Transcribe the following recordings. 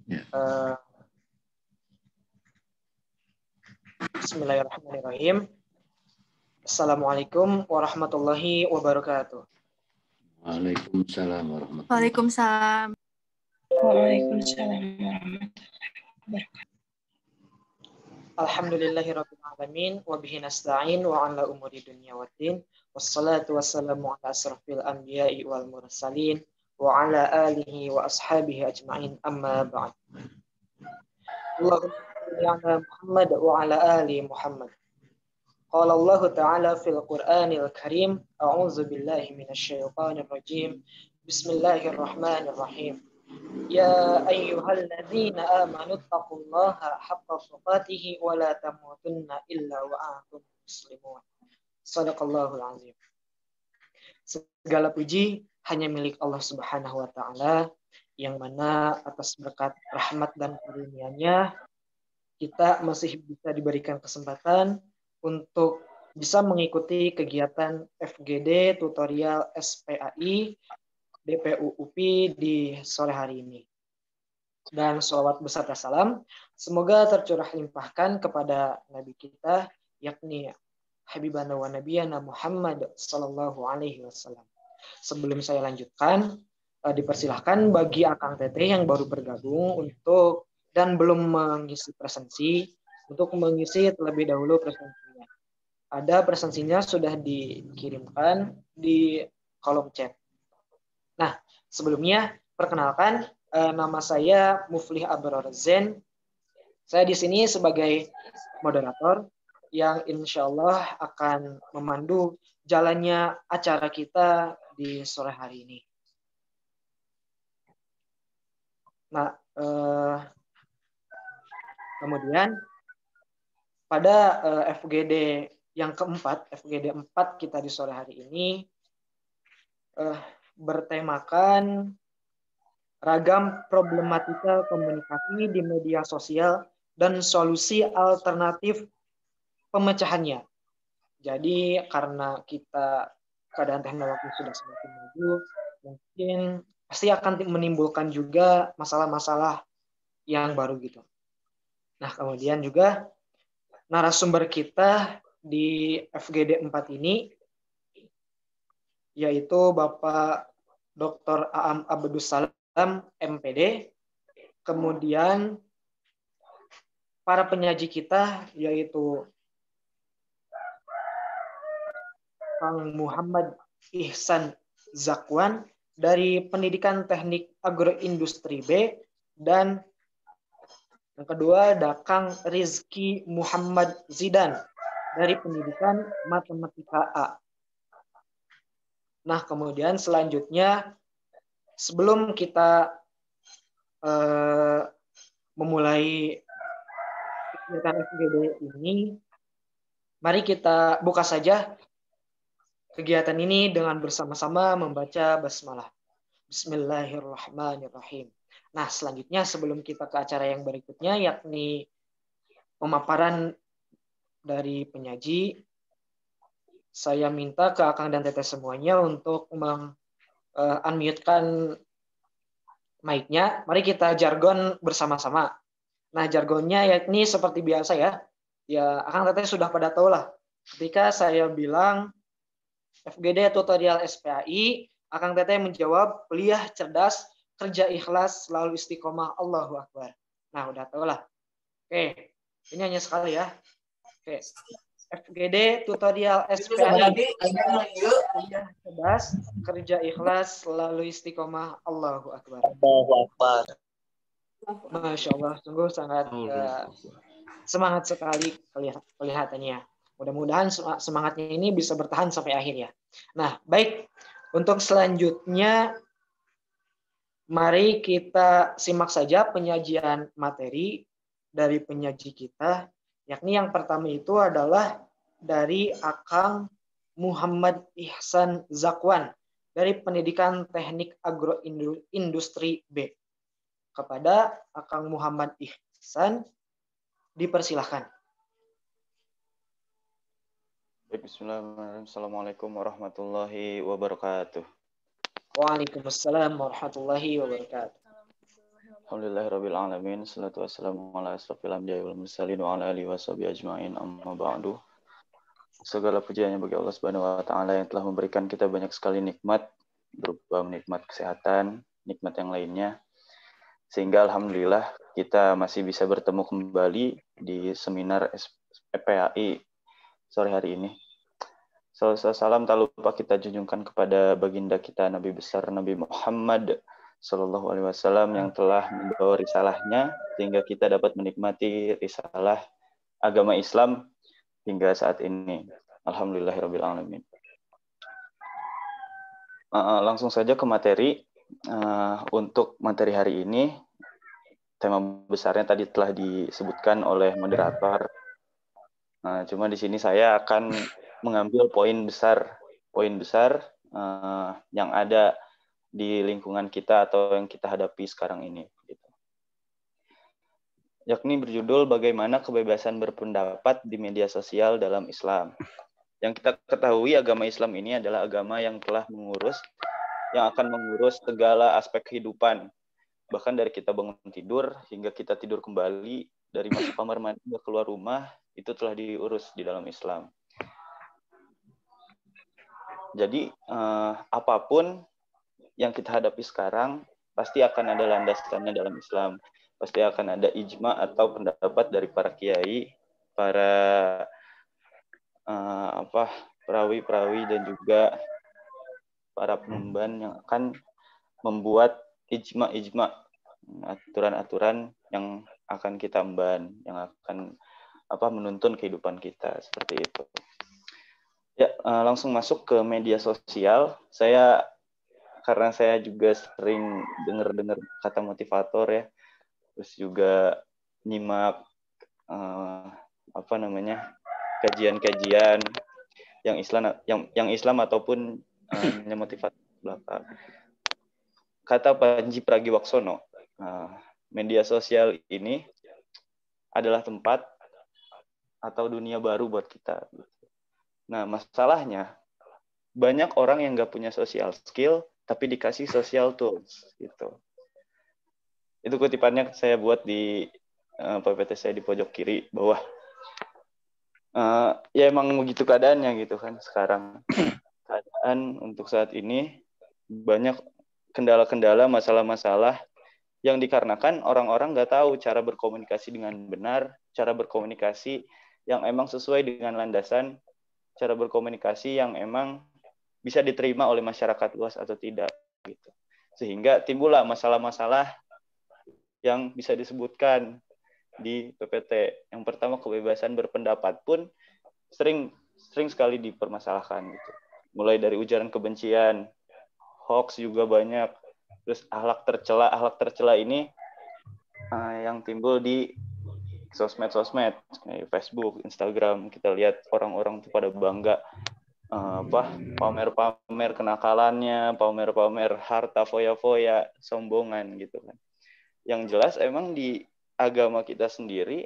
Ya. Bismillahirrahmanirrahim. Assalamualaikum warahmatullahi wabarakatuh. Waalaikumsalam warahmatullahi wabarakatuh. Waalaikumsalam. Waalaikumsalam warahmatullahi wabarakatuh. Alhamdulillahirabbil alamin wa bihi nasta'in wa ala umuri dunya waddin. Wassalatu wassalamu ala asrofil anbiya'i wal mursalin wa ala alihi wa ashabihi ajma'in, amma ba'd. Allahumma shalli ala Muhammad wa ala ali Muhammad. Qala Allah Ta'ala fil Qur'anil Karim, a'udzu billahi minasyaitonir rajim. Bismillahirrahmanirrahim. Ya ayyuhalladzina amanu taqullaha haqqa tuqatih wa la tamutunna illa wa antum muslimun. Shadaqallahul azim. Segala puji hanya milik Allah Subhanahu wa taala, yang mana atas berkat rahmat dan karunia-Nya kita masih bisa diberikan kesempatan untuk bisa mengikuti kegiatan FGD tutorial SPAI DPU UPI di sore hari ini. Dan sholawat beserta salam semoga tercurah limpahkan kepada Nabi kita, yakni Habibana wa Nabiyana Muhammad sallallahu alaihi wasallam. Sebelum saya lanjutkan, dipersilahkan bagi Akang Teteh yang baru bergabung untuk dan belum mengisi presensi, untuk mengisi terlebih dahulu presensinya. Ada presensinya sudah dikirimkan di kolom chat. Nah, sebelumnya perkenalkan, nama saya Muflih Abrar Zen. Saya di sini sebagai moderator yang insya Allah akan memandu jalannya acara kita di sore hari ini. Nah, kemudian pada FGD yang keempat, FGD 4 kita di sore hari ini bertemakan ragam problematika komunikasi di media sosial dan solusi alternatif pemecahannya. Jadi karena kita keadaan teknologi sudah semakin maju, mungkin pasti akan menimbulkan juga masalah-masalah yang baru gitu. Nah, kemudian juga narasumber kita di FGD 4 ini yaitu Bapak Dr. Aam Abdus Salam MPD. Kemudian para penyaji kita yaitu Kang Muhammad Ihsan Zakwan dari Pendidikan Teknik Agroindustri B, dan yang kedua ada Kang Rizky Muhammad Zidan dari Pendidikan Matematika A. Nah, kemudian selanjutnya sebelum kita memulai kegiatan FGD ini, mari kita buka saja kegiatan ini dengan bersama-sama membaca basmalah. Bismillahirrahmanirrahim. Nah, selanjutnya sebelum kita ke acara yang berikutnya, yakni pemaparan dari penyaji, saya minta ke Akang dan Teteh semuanya untuk unmute-kan mic-nya. Mari kita jargon bersama-sama. Nah, jargonnya yakni seperti biasa ya. Ya, Akang Teteh sudah pada tahu lah. Ketika saya bilang FGD tutorial SPAI, Akang Teteh menjawab, kuliah cerdas, kerja ikhlas, selalu istiqomah, Allahu Akbar. Nah, udah tahu lah. Oke, ini hanya sekali ya. Oke, FGD tutorial SPAI, kuliah cerdas, kerja ikhlas, selalu istiqomah, Allahu Akbar. Masya Allah, sungguh sangat semangat sekali kelihatannya. Mudah-mudahan semangatnya ini bisa bertahan sampai akhir ya. Nah, baik. Untuk selanjutnya, mari kita simak saja penyajian materi dari penyaji kita. Yakni yang pertama itu adalah dari Akang Muhammad Ihsan Zakwan dari Pendidikan Teknik Agroindustri B. Kepada Akang Muhammad Ihsan, dipersilahkan. Bismillahirrahmanirrahim. Assalamualaikum warahmatullahi wabarakatuh. Waalaikumsalam warahmatullahi wabarakatuh. Alhamdulillahirabbil alamin, salatu wassalamu ala asrofil anbiya'i wal mursalin wa ala alihi washabihi ajmain, amma ba'du. Segala pujiannya bagi Allah Subhanahu wa taala yang telah memberikan kita banyak sekali nikmat, berupa nikmat kesehatan, nikmat yang lainnya. Sehingga alhamdulillah kita masih bisa bertemu kembali di seminar FPAI sore hari ini. Salam tak lupa kita junjungkan kepada baginda kita Nabi besar Nabi Muhammad Sallallahu Alaihi Wasallam yang telah membawa risalahnya sehingga kita dapat menikmati risalah agama Islam hingga saat ini. Alhamdulillahirabbil alamin. Langsung saja ke materi. Untuk materi hari ini, tema besarnya tadi telah disebutkan oleh moderator. Cuma di sini saya akan mengambil poin besar yang ada di lingkungan kita atau yang kita hadapi sekarang ini, gitu. Yakni berjudul bagaimana kebebasan berpendapat di media sosial dalam Islam. Yang kita ketahui agama Islam ini adalah agama yang telah yang akan mengurus segala aspek kehidupan. Bahkan dari kita bangun tidur hingga kita tidur kembali, dari masuk kamar mandi hingga keluar rumah, itu telah diurus di dalam Islam. Jadi apapun yang kita hadapi sekarang pasti akan ada landasannya dalam Islam. Pasti akan ada ijma atau pendapat dari para kiai, para perawi-perawi dan juga para pengemban yang akan membuat ijma, aturan-aturan yang akan kita emban, yang akan menuntun kehidupan kita, seperti itu. Ya, langsung masuk ke media sosial. Karena saya juga sering dengar kata motivator ya, terus juga nyimak kajian-kajian yang Islam ataupun yang motivator belakang. Kata Panji Pragiwaksono, media sosial ini adalah tempat atau dunia baru buat kita. Nah, masalahnya banyak orang yang nggak punya social skill tapi dikasih social tools, gitu. Itu kutipannya saya buat di PPT saya di pojok kiri bawah. Ya emang begitu keadaannya gitu kan sekarang. Keadaan untuk saat ini banyak kendala-kendala, masalah-masalah yang dikarenakan orang-orang nggak tahu cara berkomunikasi dengan benar, cara berkomunikasi yang emang sesuai dengan landasan, cara berkomunikasi yang emang bisa diterima oleh masyarakat luas atau tidak, gitu. Sehingga timbullah masalah-masalah yang bisa disebutkan di PPT. Yang pertama, kebebasan berpendapat pun sering sekali dipermasalahkan, gitu. Mulai dari ujaran kebencian, hoax juga banyak, terus akhlak tercela ini yang timbul di sosmed kayak Facebook, Instagram. Kita lihat orang-orang tuh pada bangga pamer kenakalannya, pamer harta foya-foya, sombongan gitu kan. Yang jelas emang di agama kita sendiri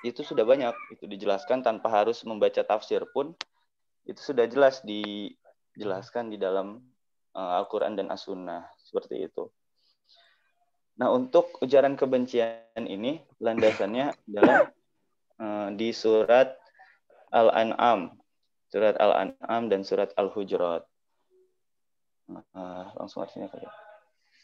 itu sudah banyak itu dijelaskan tanpa harus membaca tafsir pun itu sudah jelas dijelaskan di dalam Al-Quran dan As-Sunnah, seperti itu. Nah, untuk ujaran kebencian ini landasannya adalah di surat Al-An'am dan surat Al-Hujurat. Langsung artinya kali.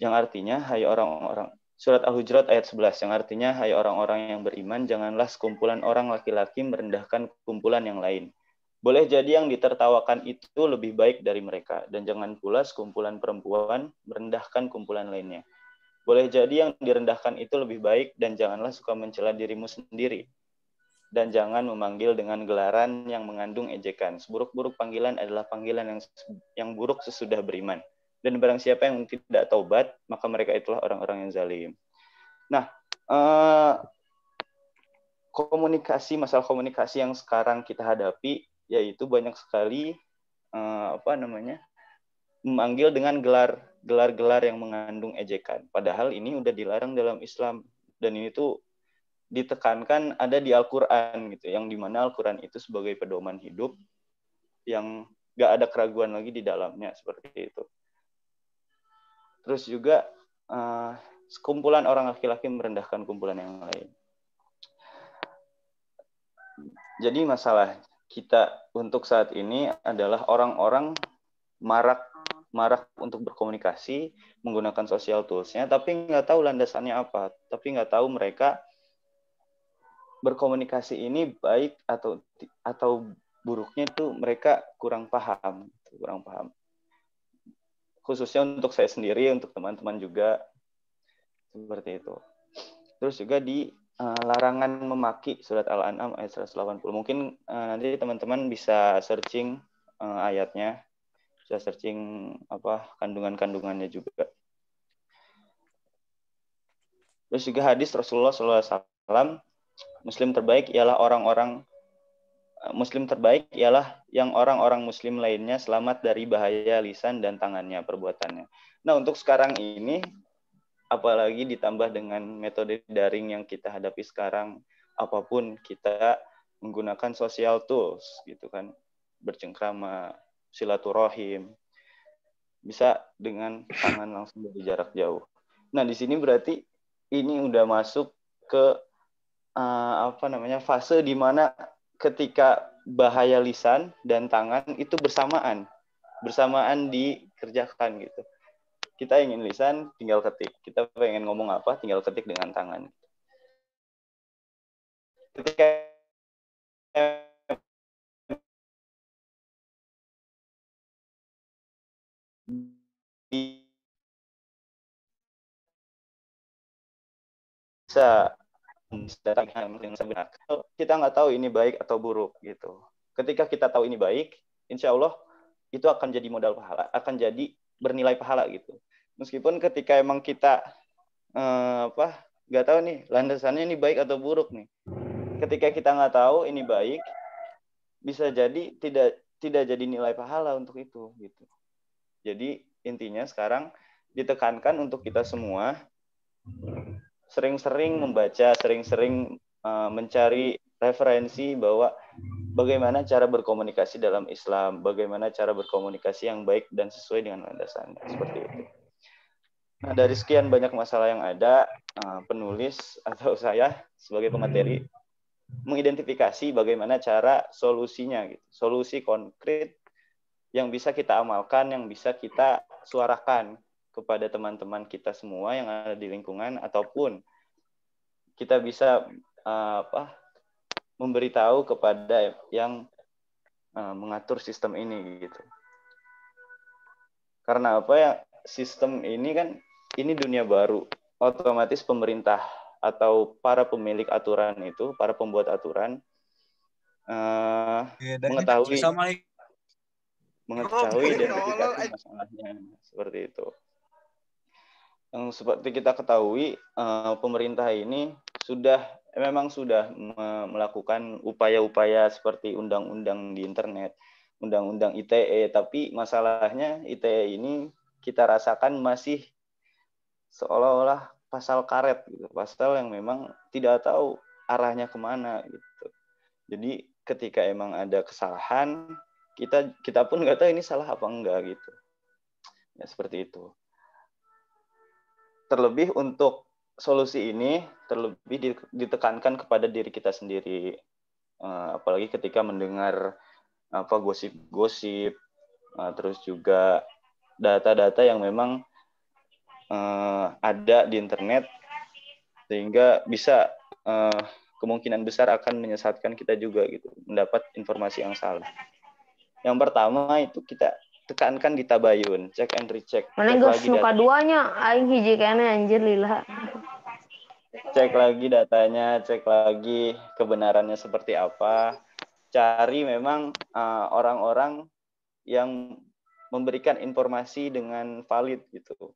Yang artinya, hai orang-orang, surat Al-Hujurat ayat 11, yang artinya, hai orang-orang yang beriman, janganlah sekumpulan orang laki-laki merendahkan kumpulan yang lain. Boleh jadi yang ditertawakan itu lebih baik dari mereka, dan jangan pula sekumpulan perempuan merendahkan kumpulan lainnya. Boleh jadi yang direndahkan itu lebih baik, dan janganlah suka mencela dirimu sendiri. Dan jangan memanggil dengan gelaran yang mengandung ejekan. Seburuk-buruk panggilan adalah panggilan yang buruk sesudah beriman. Dan barang siapa yang tidak taubat, maka mereka itulah orang-orang yang zalim. Nah, masalah komunikasi yang sekarang kita hadapi, yaitu banyak sekali memanggil dengan gelar-gelar yang mengandung ejekan. Padahal ini udah dilarang dalam Islam. Dan ini tuh ditekankan ada di Al-Quran gitu, yang dimana Al-Quran itu sebagai pedoman hidup yang gak ada keraguan lagi di dalamnya, seperti itu. Terus juga sekumpulan orang laki-laki merendahkan kumpulan yang lain. Jadi masalah kita untuk saat ini adalah orang-orang marak untuk berkomunikasi menggunakan social tools-nya, tapi nggak tahu landasannya apa, tapi nggak tahu mereka berkomunikasi ini baik atau buruknya itu mereka kurang paham. Khususnya untuk saya sendiri, untuk teman-teman juga seperti itu. Terus juga di larangan memaki surat Al-An'am ayat 180. Mungkin nanti teman-teman bisa searching ayatnya, bisa searching kandungannya juga. Terus juga hadis Rasulullah SAW, Muslim terbaik ialah yang orang-orang Muslim lainnya selamat dari bahaya lisan dan tangannya, perbuatannya. Nah, untuk sekarang ini, apalagi ditambah dengan metode daring yang kita hadapi sekarang, apapun kita menggunakan social tools, gitu kan, bercengkrama, silaturahim, bisa dengan tangan langsung dari jarak jauh. Nah, di sini berarti ini udah masuk ke fase di mana ketika bahaya lisan dan tangan itu bersamaan dikerjakan gitu. Kita ingin lisan, tinggal ketik. Kita pengen ngomong apa, tinggal ketik dengan tangan. Ketika bisa kita nggak tahu ini baik atau buruk gitu. Ketika kita tahu ini baik, insya Allah itu akan jadi modal pahala, akan jadi bernilai pahala gitu. Meskipun ketika emang kita nggak tahu nih landasannya ini baik atau buruk nih. Ketika kita nggak tahu ini baik, bisa jadi tidak jadi nilai pahala untuk itu gitu. Jadi intinya sekarang ditekankan untuk kita semua sering-sering membaca, sering-sering mencari referensi bahwa bagaimana cara berkomunikasi dalam Islam, bagaimana cara berkomunikasi yang baik dan sesuai dengan landasannya, seperti itu. Nah, dari sekian banyak masalah yang ada, penulis atau saya sebagai pemateri mengidentifikasi bagaimana cara solusinya, gitu. Solusi konkret yang bisa kita amalkan, yang bisa kita suarakan kepada teman-teman kita semua yang ada di lingkungan, ataupun kita bisa memberitahu kepada yang mengatur sistem ini gitu. Karena apa ya, sistem ini kan ini dunia baru, otomatis pemerintah atau para pemilik aturan itu, para pembuat aturan mengetahui dan mengetahui masalahnya, seperti itu. Yang seperti kita ketahui, pemerintah ini memang sudah melakukan upaya-upaya seperti undang-undang di internet, undang-undang ITE, tapi masalahnya ITE ini kita rasakan masih seolah-olah pasal karet gitu, pasal yang memang tidak tahu arahnya kemana gitu. Jadi ketika emang ada kesalahan, kita pun nggak tahu ini salah apa enggak gitu. Ya seperti itu. Terlebih untuk solusi ini terlebih ditekankan kepada diri kita sendiri, apalagi ketika mendengar gosip-gosip, terus juga data-data yang memang ada di internet, sehingga bisa kemungkinan besar akan menyesatkan kita juga gitu, mendapat informasi yang salah. Yang pertama itu kita tekankan di tabayun, check and recheck. Mana gue suka duanya, aing hiji kene anjir lila. Cek lagi datanya, cek lagi kebenarannya seperti apa. Cari memang orang-orang yang memberikan informasi dengan valid gitu.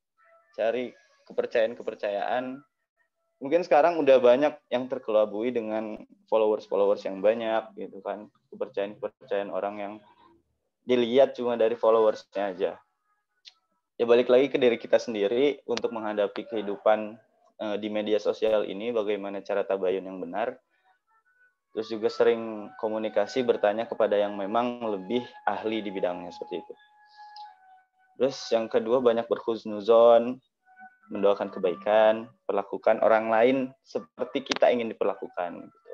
Cari kepercayaan. Mungkin sekarang udah banyak yang terkelabui dengan followers yang banyak gitu kan. Kepercayaan orang yang dilihat cuma dari followersnya aja. Ya balik lagi ke diri kita sendiri untuk menghadapi kehidupan di media sosial ini, bagaimana cara tabayun yang benar. Terus juga sering komunikasi, bertanya kepada yang memang lebih ahli di bidangnya, seperti itu. Terus yang kedua, banyak berhusnuzon, mendoakan kebaikan, perlakukan orang lain seperti kita ingin diperlakukan. Gitu.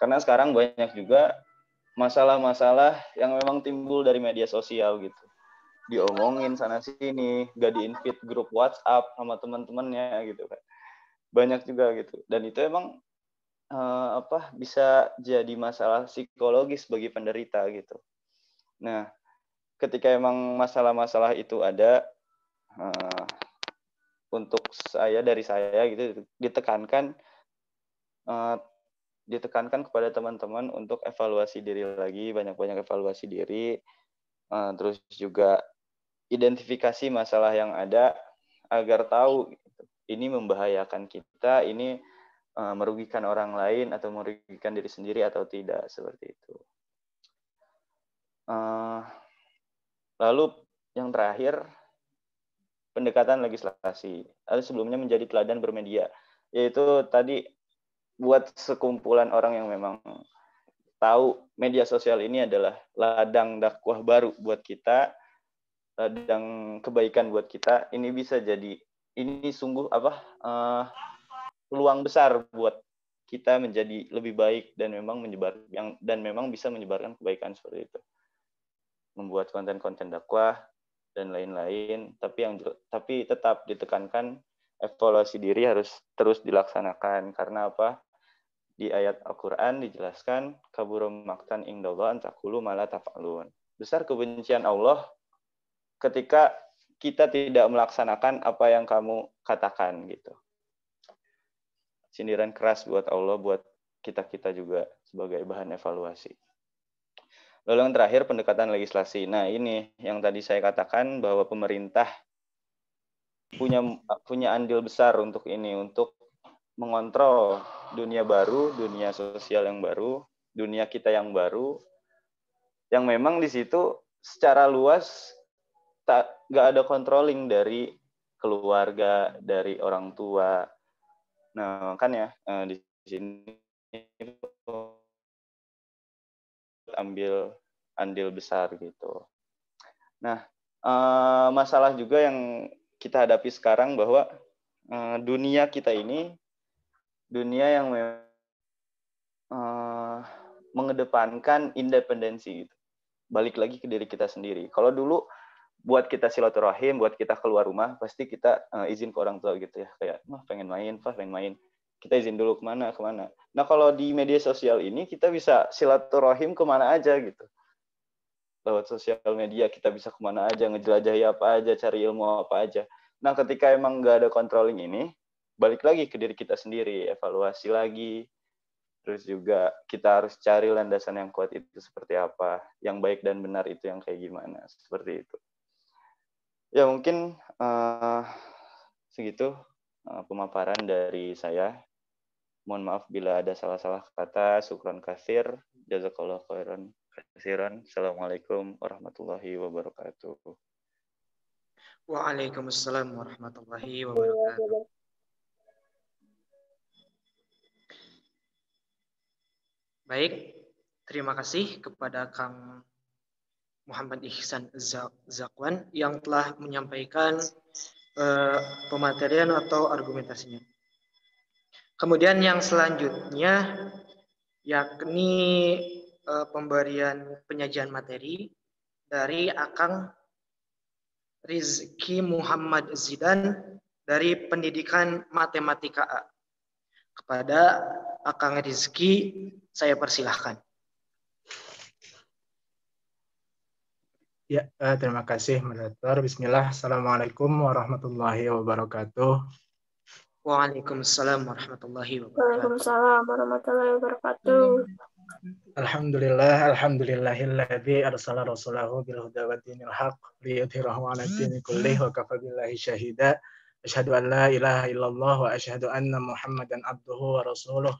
Karena sekarang banyak juga masalah-masalah yang memang timbul dari media sosial gitu. Diomongin sana sini, gak di-invite grup WhatsApp sama teman-temannya gitu kan. Banyak juga gitu. Dan itu emang bisa jadi masalah psikologis bagi penderita gitu. Nah, ketika emang masalah-masalah itu ada, untuk dari saya gitu ditekankan kepada teman-teman untuk evaluasi diri lagi, banyak-banyak evaluasi diri, terus juga identifikasi masalah yang ada agar tahu gitu, ini membahayakan kita, ini merugikan orang lain atau merugikan diri sendiri atau tidak, seperti itu. Lalu yang terakhir, pendekatan legislasi. Lalu sebelumnya menjadi teladan bermedia, yaitu tadi buat sekumpulan orang yang memang tahu media sosial ini adalah ladang dakwah baru buat kita, ladang kebaikan buat kita. Ini bisa jadi, ini sungguh peluang besar buat kita menjadi lebih baik dan memang bisa menyebarkan kebaikan seperti itu. Membuat konten-konten dakwah dan lain-lain, tapi tetap ditekankan evaluasi diri harus terus dilaksanakan. Karena apa? Di ayat Al-Qur'an dijelaskan kabura maqtan indallah an taqulu ma la taf'alun. Besar kebencian Allah ketika kita tidak melaksanakan apa yang kamu katakan gitu. Sindiran keras buat Allah, buat kita juga sebagai bahan evaluasi. Lalu yang terakhir, pendekatan legislasi. Nah, ini yang tadi saya katakan bahwa pemerintah punya andil besar untuk ini, untuk mengontrol dunia baru, dunia sosial yang baru, dunia kita yang baru, yang memang di situ secara luas nggak ada controlling dari keluarga, dari orang tua. Nah, makanya di sini ambil andil besar gitu. Nah, masalah juga yang kita hadapi sekarang bahwa dunia kita ini dunia yang mengedepankan independensi gitu. Balik lagi ke diri kita sendiri. Kalau dulu buat kita silaturahim, buat kita keluar rumah, pasti kita izin ke orang tua gitu ya. Kayak, pengen main. Kita izin dulu kemana. Nah, kalau di media sosial ini, kita bisa silaturahim kemana aja gitu. Lewat sosial media, kita bisa kemana aja, ngejelajahi apa aja, cari ilmu apa aja. Nah, ketika emang nggak ada controlling ini, balik lagi ke diri kita sendiri, evaluasi lagi. Terus juga kita harus cari landasan yang kuat itu seperti apa, yang baik dan benar itu yang kayak gimana, seperti itu. Ya mungkin segitu pemaparan dari saya. Mohon maaf bila ada salah-salah kata. Syukran katsir. Jazakallahu khairan katsiran. Assalamualaikum warahmatullahi wabarakatuh. Waalaikumsalam warahmatullahi wabarakatuh. Baik, terima kasih kepada Kang Muhammad Ihsan Zakwan yang telah menyampaikan pematerian atau argumentasinya. Kemudian yang selanjutnya yakni pemberian penyajian materi dari Akang Rizky Muhammad Zidan dari Pendidikan Matematika A. Kepada Akang Rizky, saya persilahkan. Ya, terima kasih moderator. Bismillah. Assalamualaikum warahmatullahi wabarakatuh. Waalaikumsalam warahmatullahi wabarakatuh. Waalaikumsalam warahmatullahi wabarakatuh. Alhamdulillahilladzi arsala rasulahu bil huda wa dinil haqq liyudhhirahu 'ala ad-dini kullih wa kafa billahi syahida. Asyhadu an la ilaha illallah wa asyhadu anna Muhammadan abduhu wa rasuluh.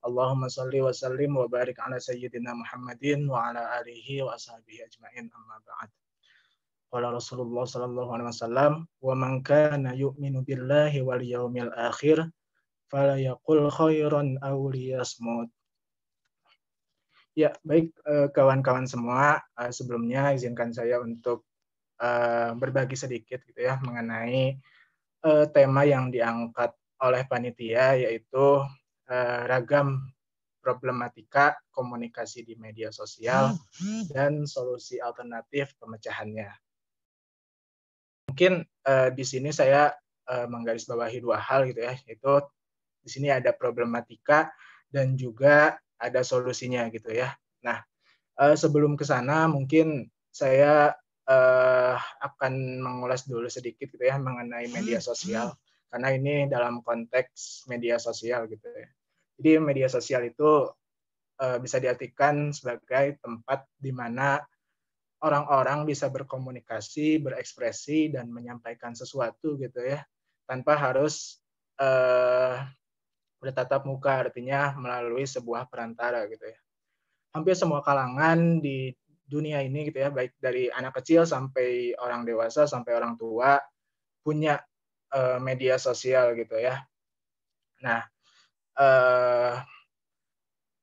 Allahumma shalli wa sallim wa barik ala sayyidina Muhammadin wa ala alihi wa ashabihi ajma'in, amma ba'd. Qala Rasulullah sallallahu alaihi wasallam, wa man kana yu'minu billahi wal yawmil akhir fala yaqul khairan aw liyasmut. Ya, baik kawan-kawan semua, sebelumnya izinkan saya untuk berbagi sedikit gitu ya mengenai tema yang diangkat oleh panitia, yaitu ragam problematika komunikasi di media sosial dan solusi alternatif pemecahannya. Mungkin di sini saya menggarisbawahi dua hal gitu ya, yaitu di sini ada problematika dan juga ada solusinya gitu ya. Nah, sebelum ke sana mungkin saya akan mengulas dulu sedikit gitu ya mengenai media sosial, karena ini dalam konteks media sosial gitu ya. Jadi media sosial itu bisa diartikan sebagai tempat di mana orang-orang bisa berkomunikasi, berekspresi, dan menyampaikan sesuatu gitu ya, tanpa harus bertatap muka, artinya melalui sebuah perantara gitu ya. Hampir semua kalangan di dunia ini gitu ya, baik dari anak kecil sampai orang dewasa sampai orang tua punya media sosial gitu ya. Nah,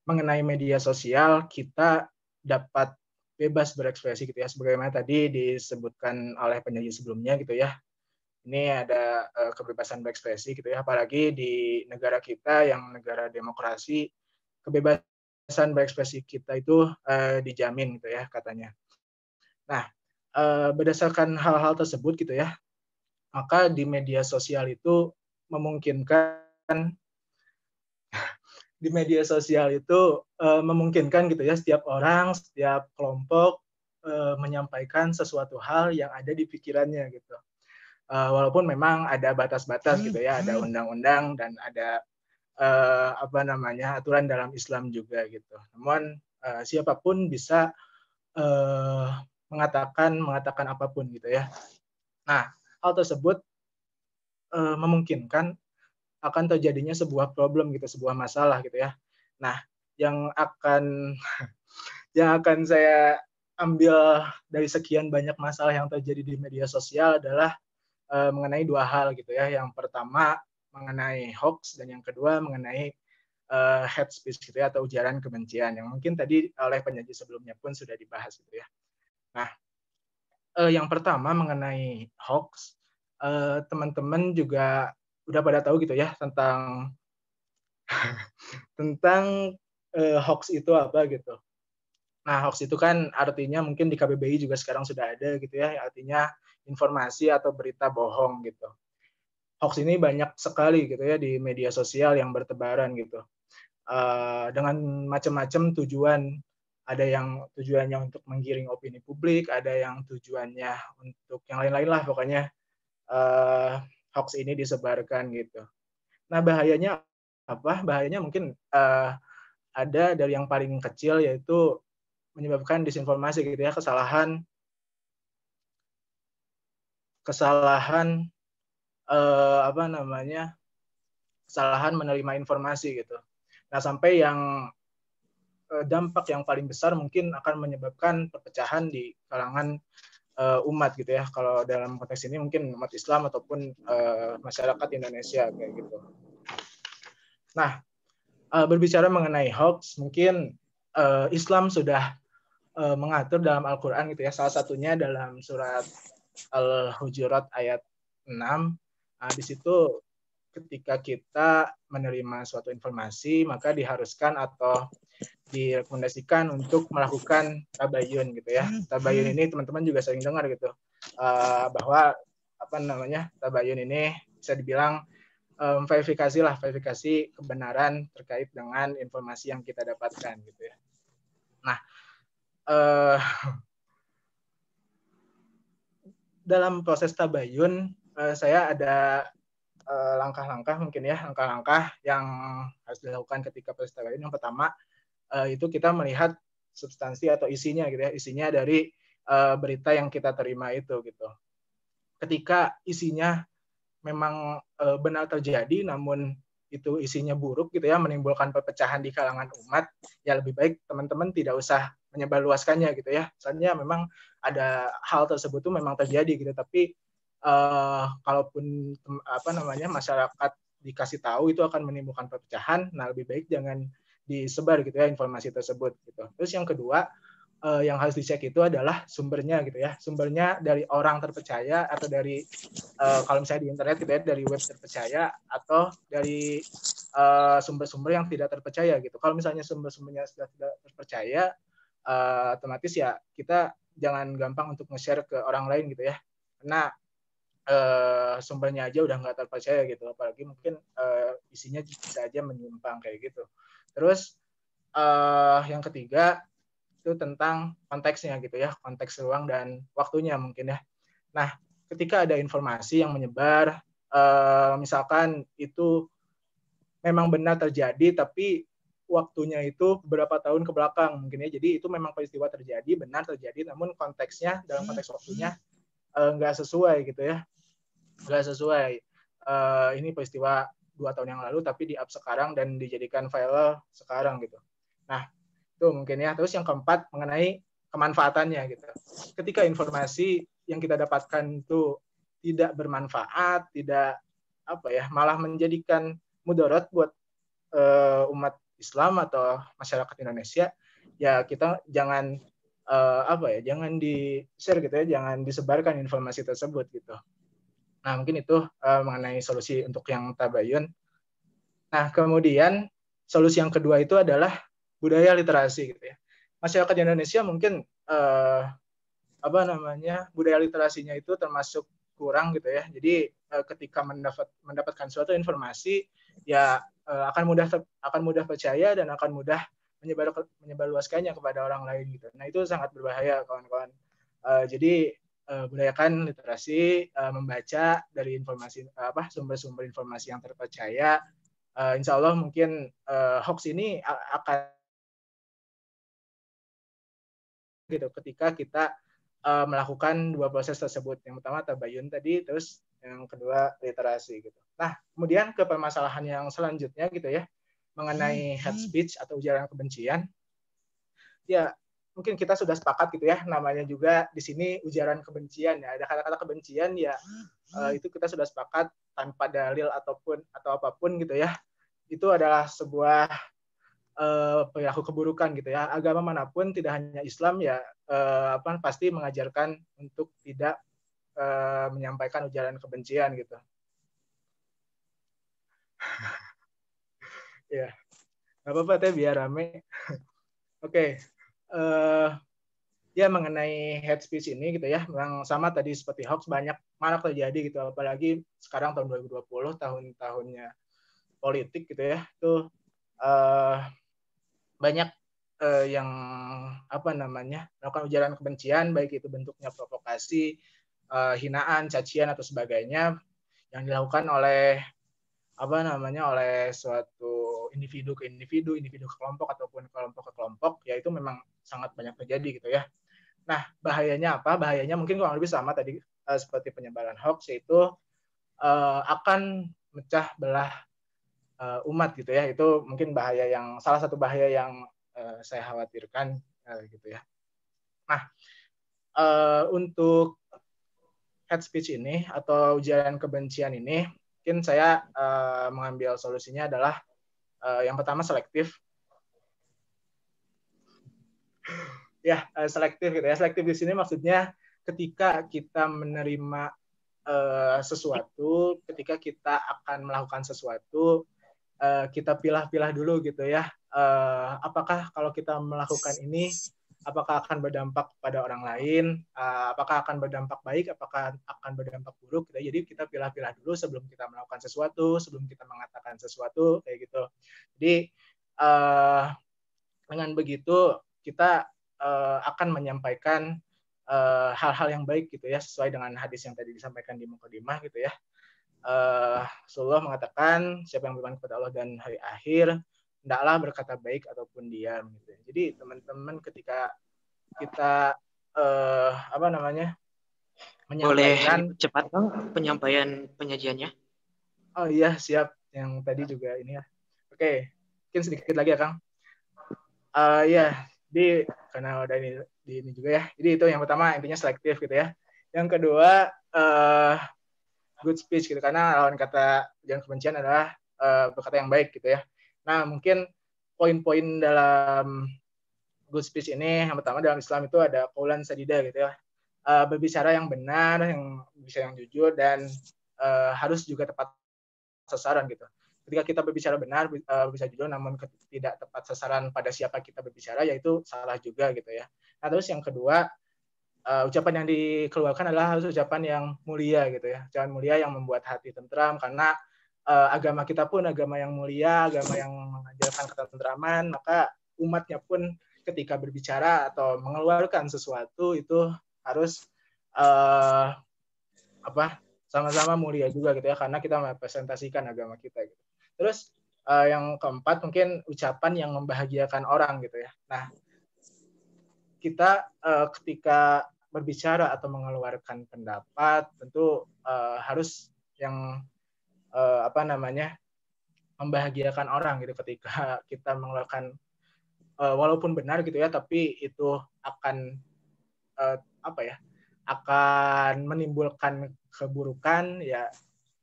mengenai media sosial kita dapat bebas berekspresi gitu ya, sebagaimana tadi disebutkan oleh penyanyi sebelumnya gitu ya. Ini ada kebebasan berekspresi gitu ya, apalagi di negara kita yang negara demokrasi, kebebasan berekspresi kita itu dijamin gitu ya katanya. Nah, berdasarkan hal-hal tersebut gitu ya, maka di media sosial itu memungkinkan gitu ya setiap orang, setiap kelompok menyampaikan sesuatu hal yang ada di pikirannya gitu. Walaupun memang ada batas-batas gitu ya, ada undang-undang dan ada aturan dalam Islam juga gitu. Namun siapapun bisa mengatakan apapun gitu ya. Nah, hal tersebut memungkinkan akan terjadinya sebuah problem gitu, sebuah masalah gitu ya. Nah, yang akan saya ambil dari sekian banyak masalah yang terjadi di media sosial adalah mengenai dua hal gitu ya. Yang pertama mengenai hoax dan yang kedua mengenai hate speech gitu ya, atau ujaran kebencian yang mungkin tadi oleh penyaji sebelumnya pun sudah dibahas gitu ya. Nah, yang pertama mengenai hoax, teman-teman juga udah pada tahu gitu ya tentang hoax itu apa gitu. Nah, hoax itu kan artinya mungkin di KBBI juga sekarang sudah ada gitu ya, artinya informasi atau berita bohong gitu. Hoax ini banyak sekali gitu ya di media sosial yang bertebaran gitu. Dengan macam-macam tujuan. Ada yang tujuannya untuk menggiring opini publik, ada yang tujuannya untuk yang lain-lain lah pokoknya hoax ini disebarkan gitu. Nah, bahayanya apa? Bahayanya mungkin ada dari yang paling kecil, yaitu menyebabkan disinformasi gitu ya, kesalahan kesalahan menerima informasi gitu. Nah, sampai yang dampak yang paling besar mungkin akan menyebabkan perpecahan di kalangan umat gitu ya. Kalau dalam konteks ini mungkin umat Islam ataupun masyarakat Indonesia kayak gitu. Nah, berbicara mengenai hoax, mungkin Islam sudah mengatur dalam Al-Quran gitu ya. Salah satunya dalam surat Al-Hujurat ayat 6. Nah, di situ ketika kita menerima suatu informasi, maka diharuskan atau direkomendasikan untuk melakukan tabayun gitu ya. Tabayun ini teman-teman juga sering dengar gitu, bahwa tabayun ini bisa dibilang verifikasi kebenaran terkait dengan informasi yang kita dapatkan gitu ya. Nah, dalam proses tabayun saya ada langkah-langkah mungkin ya, langkah-langkah yang harus dilakukan ketika proses tabayun. Yang pertama itu kita melihat substansi atau isinya gitu ya, isinya dari berita yang kita terima itu gitu. Ketika isinya memang benar terjadi, namun itu isinya buruk gitu ya, menimbulkan perpecahan di kalangan umat, ya lebih baik teman-teman tidak usah menyebarluaskannya gitu ya. Soalnya memang ada hal tersebut tuh memang terjadi gitu, tapi kalaupun masyarakat dikasih tahu itu akan menimbulkan perpecahan, nah lebih baik jangan disebar gitu ya informasi tersebut gitu. Terus yang kedua, yang harus dicek itu adalah sumbernya gitu ya. Sumbernya dari orang terpercaya atau dari kalau misalnya di internet gitu ya, dari web terpercaya atau dari sumber-sumber yang tidak terpercaya gitu. Kalau misalnya sumber-sumbernya sudah tidak terpercaya, otomatis ya kita jangan gampang untuk nge-share ke orang lain gitu ya. Karena sumbernya aja udah nggak terpercaya gitu, apalagi mungkin isinya bisa aja menyimpang kayak gitu. Terus yang ketiga itu tentang konteksnya gitu ya, konteks ruang dan waktunya mungkin ya. Nah, ketika ada informasi yang menyebar, misalkan itu memang benar terjadi, tapi waktunya itu beberapa tahun ke belakang mungkin ya. Jadi itu memang peristiwa terjadi, benar terjadi, namun konteksnya dalam konteks waktunya nggak sesuai gitu ya, nggak sesuai. Ini peristiwa 2 tahun yang lalu, tapi di-up sekarang dan dijadikan file sekarang gitu. Nah, itu mungkin ya. Terus yang keempat mengenai kemanfaatannya gitu. Ketika informasi yang kita dapatkan itu tidak bermanfaat, tidak malah menjadikan mudarat buat umat Islam atau masyarakat Indonesia, ya kita jangan jangan di-share gitu ya, jangan disebarkan informasi tersebut gitu. Nah, mungkin itu mengenai solusi untuk yang tabayun. Nah, kemudian solusi yang kedua itu adalah budaya literasi gitu ya. Masyarakat Indonesia mungkin budaya literasinya itu termasuk kurang gitu ya. Jadi ketika mendapatkan suatu informasi ya akan mudah percaya dan akan mudah menyebarluaskannya kepada orang lain gitu. Nah, itu sangat berbahaya kawan-kawan. Jadi budayakan literasi, membaca dari informasi sumber-sumber informasi yang terpercaya. Insya Allah mungkin hoax ini akan gitu ketika kita melakukan 2 proses tersebut. Yang pertama tabayun tadi, terus yang kedua literasi gitu. Nah, kemudian ke permasalahan yang selanjutnya gitu ya, mengenai hate speech atau ujaran kebencian. Ya, mungkin kita sudah sepakat gitu ya, namanya juga di sini ujaran kebencian ya. Ada kata-kata kebencian ya, itu kita sudah sepakat tanpa dalil atau apapun gitu ya. Itu adalah sebuah perilaku keburukan gitu ya. Agama manapun, tidak hanya Islam ya, pasti mengajarkan untuk tidak menyampaikan ujaran kebencian gitu. Ya, nggak apa-apa teh biar rame. Oke. Ya mengenai hate speech ini gitu ya, yang sama tadi seperti hoax banyak malah terjadi gitu, apalagi sekarang tahun 2020 tahun-tahunnya politik gitu ya, itu banyak yang melakukan ujaran kebencian, baik itu bentuknya provokasi, hinaan, cacian atau sebagainya yang dilakukan oleh oleh suatu individu ke individu ke kelompok ataupun kelompok ke kelompok, ya itu memang sangat banyak terjadi gitu ya. Nah, bahayanya apa? Bahayanya mungkin kurang lebih sama tadi seperti penyebaran hoax, yaitu akan mecah belah umat gitu ya. Itu mungkin salah satu bahaya yang saya khawatirkan gitu ya. Nah, untuk hate speech ini atau ujaran kebencian ini, mungkin saya mengambil solusinya adalah yang pertama selektif. Ya, selektif gitu ya. Selektif di sini maksudnya ketika kita menerima sesuatu, ketika kita akan melakukan sesuatu, kita pilah-pilah dulu gitu ya. Apakah kalau kita melakukan ini, apakah akan berdampak pada orang lain, apakah akan berdampak baik, apakah akan berdampak buruk. Jadi kita pilah-pilah dulu sebelum kita melakukan sesuatu, sebelum kita mengatakan sesuatu, kayak gitu. Jadi dengan begitu kita akan menyampaikan hal-hal yang baik gitu ya, sesuai dengan hadis yang tadi disampaikan di Mukadimah gitu ya. Rasulullah mengatakan siapa yang beriman kepada Allah dan hari akhir hendaklah berkata baik ataupun diam gitu. Jadi teman-teman ketika kita menyampaikan, boleh cepat Bang penyampaian penyajiannya? Oh iya, siap. Yang tadi juga ini ya. Oke, mungkin sedikit lagi ya Kang. Ya, jadi karena udah ini juga ya. Jadi itu yang pertama, intinya selektif gitu ya. Yang kedua good speech gitu, karena lawan kata ujaran kebencian adalah berkata yang baik gitu ya. Nah, mungkin poin-poin dalam good speech ini yang pertama dalam Islam itu ada qaulan sadida gitu ya. Berbicara yang benar, yang bisa yang jujur dan harus juga tepat sasaran gitu. Ketika kita berbicara benar, bisa jujur, namun tidak tepat sasaran pada siapa kita berbicara, yaitu salah juga gitu ya. Nah terus yang kedua, ucapan yang dikeluarkan adalah harus ucapan yang mulia gitu ya, ucapan mulia yang membuat hati tentram, karena agama kita pun agama yang mulia, agama yang mengajarkan ketentraman, maka umatnya pun ketika berbicara atau mengeluarkan sesuatu itu harus sama-sama mulia juga gitu ya, karena kita merepresentasikan agama kita gitu. Terus yang keempat mungkin ucapan yang membahagiakan orang gitu ya. Nah kita ketika berbicara atau mengeluarkan pendapat tentu harus yang membahagiakan orang gitu. Ketika kita mengeluarkan walaupun benar gitu ya, tapi itu akan akan menimbulkan keburukan, ya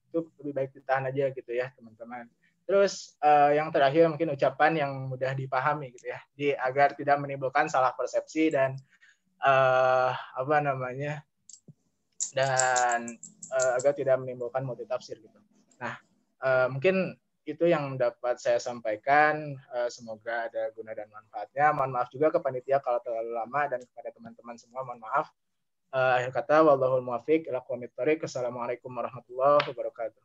itu lebih baik ditahan aja gitu ya teman-teman. Terus yang terakhir mungkin ucapan yang mudah dipahami gitu ya, agar tidak menimbulkan salah persepsi dan agar tidak menimbulkan multitafsir gitu. Nah mungkin itu yang dapat saya sampaikan. Semoga ada guna dan manfaatnya. Mohon maaf juga ke panitia kalau terlalu lama, dan kepada teman-teman semua mohon maaf. Akhir kata, wallahul muwaffiq ila aqwamit thoriq. Assalamualaikum warahmatullahi wabarakatuh.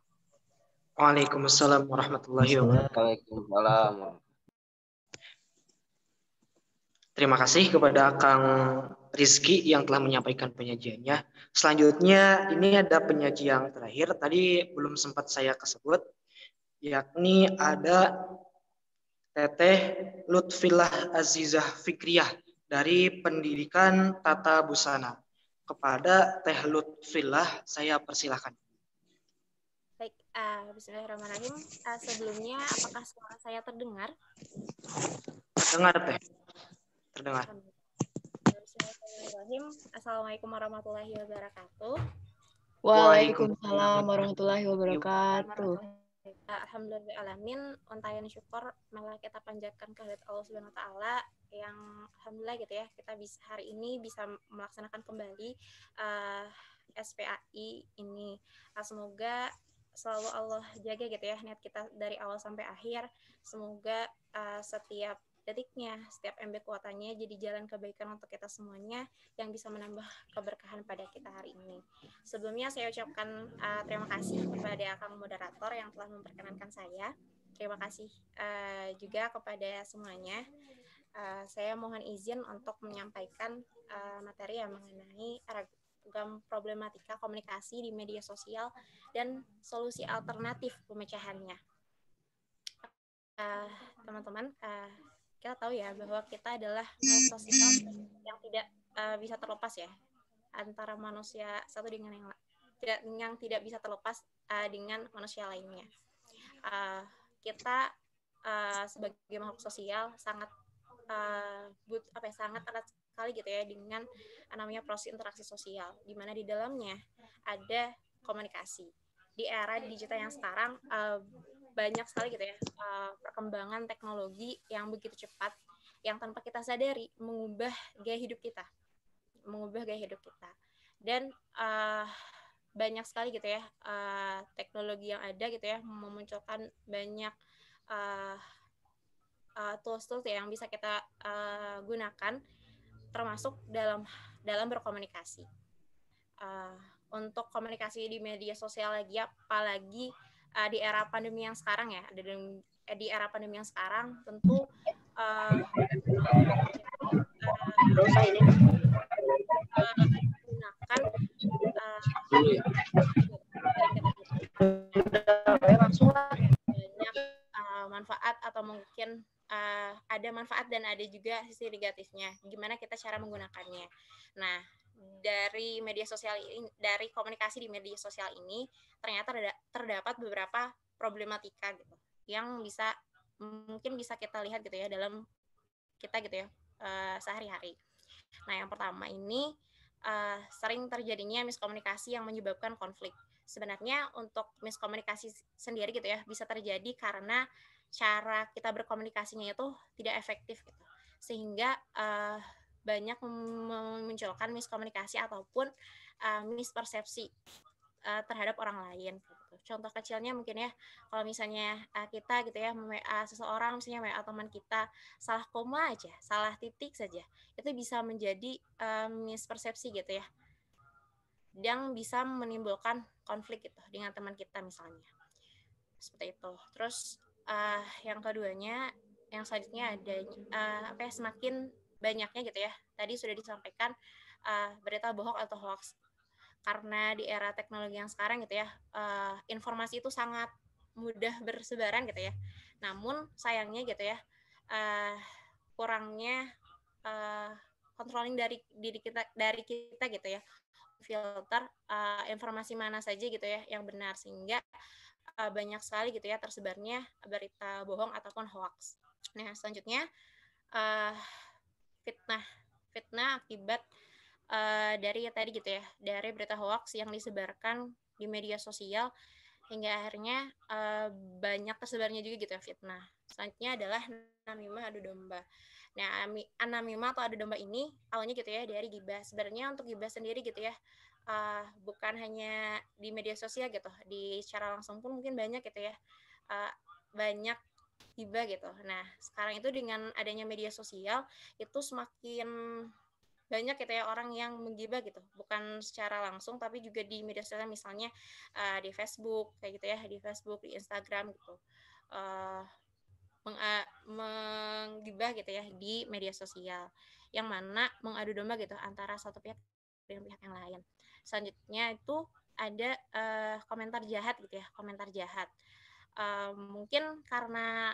Waalaikumsalam warahmatullahi wabarakatuh. Waalaikumsalam. Terima kasih kepada Kang Rizky yang telah menyampaikan penyajiannya. Selanjutnya ini ada penyaji yang terakhir. Tadi belum sempat saya sebut, yakni ada Teteh Lutfillah Azizah Fikriyah dari Pendidikan Tata Busana. Kepada Teh Lutfillah, saya persilahkan. Baik, bismillahirrahmanirrahim. Sebelumnya, apakah suara saya terdengar? Dengar, Teh. Terdengar. Bismillahirrahmanirrahim. Assalamualaikum warahmatullahi wabarakatuh. Waalaikumsalam warahmatullahi wabarakatuh. Alhamdulillahirrahmanirrahim. Untayan syukur malah kita panjatkan kehadirat Allah Subhanahu wa taala yang alhamdulillah gitu ya, kita bisa hari ini bisa melaksanakan kembali SPAI ini. Semoga selalu Allah jaga gitu ya niat kita dari awal sampai akhir. Semoga setiap detiknya, setiap MB kuotanya jadi jalan kebaikan untuk kita semuanya yang bisa menambah keberkahan pada kita hari ini. Sebelumnya saya ucapkan terima kasih kepada Kang Moderator yang telah memperkenankan saya. Terima kasih juga kepada semuanya. Saya mohon izin untuk menyampaikan materi yang mengenai ragam problematika komunikasi di media sosial dan solusi alternatif pemecahannya. Teman-teman, kita tahu ya bahwa kita adalah makhluk sosial yang tidak bisa terlepas ya antara manusia satu dengan yang tidak bisa terlepas dengan manusia lainnya. Kita sebagai makhluk sosial sangat sangat erat sekali gitu ya dengan namanya proses interaksi sosial, di mana di dalamnya ada komunikasi. Di era digital yang sekarang banyak sekali gitu ya perkembangan teknologi yang begitu cepat yang tanpa kita sadari mengubah gaya hidup kita dan banyak sekali gitu ya teknologi yang ada gitu ya memunculkan banyak tools-tools yang bisa kita gunakan termasuk dalam berkomunikasi. Untuk komunikasi di media sosial lagi, apalagi di era pandemi yang sekarang ya, di era pandemi yang sekarang tentu gunakan banyak manfaat atau mungkin ada manfaat dan ada juga sisi negatifnya. Gimana kita cara menggunakannya? Nah, dari media sosial ini, dari komunikasi di media sosial ini ternyata terdapat beberapa problematika gitu yang mungkin bisa kita lihat gitu ya dalam kita gitu ya sehari-hari. Nah, yang pertama ini sering terjadinya miskomunikasi yang menyebabkan konflik. Sebenarnya untuk miskomunikasi sendiri gitu ya bisa terjadi karena cara kita berkomunikasinya itu tidak efektif gitu. sehingga banyak memunculkan miskomunikasi ataupun mispersepsi terhadap orang lain. Contoh kecilnya mungkin ya, kalau misalnya kita gitu ya WA seseorang, misalnya WA teman kita, salah koma aja, salah titik saja, itu bisa menjadi mispersepsi gitu ya, yang bisa menimbulkan konflik gitu dengan teman kita misalnya. Seperti itu. Terus yang keduanya, yang selanjutnya ada semakin banyaknya gitu ya. Tadi sudah disampaikan berita bohong atau hoax. Karena di era teknologi yang sekarang gitu ya, informasi itu sangat mudah bersebaran gitu ya. Namun sayangnya gitu ya, kurangnya controlling dari kita gitu ya, filter informasi mana saja gitu ya yang benar, sehingga banyak sekali gitu ya tersebarnya berita bohong ataupun hoax. Nah selanjutnya fitnah akibat dari tadi gitu ya, dari berita hoax yang disebarkan di media sosial hingga akhirnya banyak tersebarnya juga gitu ya fitnah. Selanjutnya adalah namimah adu domba. Nah, namimah atau adu domba ini awalnya gitu ya dari gibah. Sebenarnya untuk gibah sendiri gitu ya, bukan hanya di media sosial gitu, di secara langsung pun mungkin banyak gitu ya, banyak gibah gitu. Nah, sekarang itu dengan adanya media sosial itu semakin banyak gitu ya orang yang menggibah gitu, bukan secara langsung tapi juga di media sosial, misalnya di Facebook kayak gitu ya, di Facebook, di Instagram gitu, menggibah gitu ya di media sosial, yang mana mengadu domba gitu antara satu pihak dengan pihak yang lain. Selanjutnya itu ada komentar jahat gitu ya, komentar jahat. Mungkin karena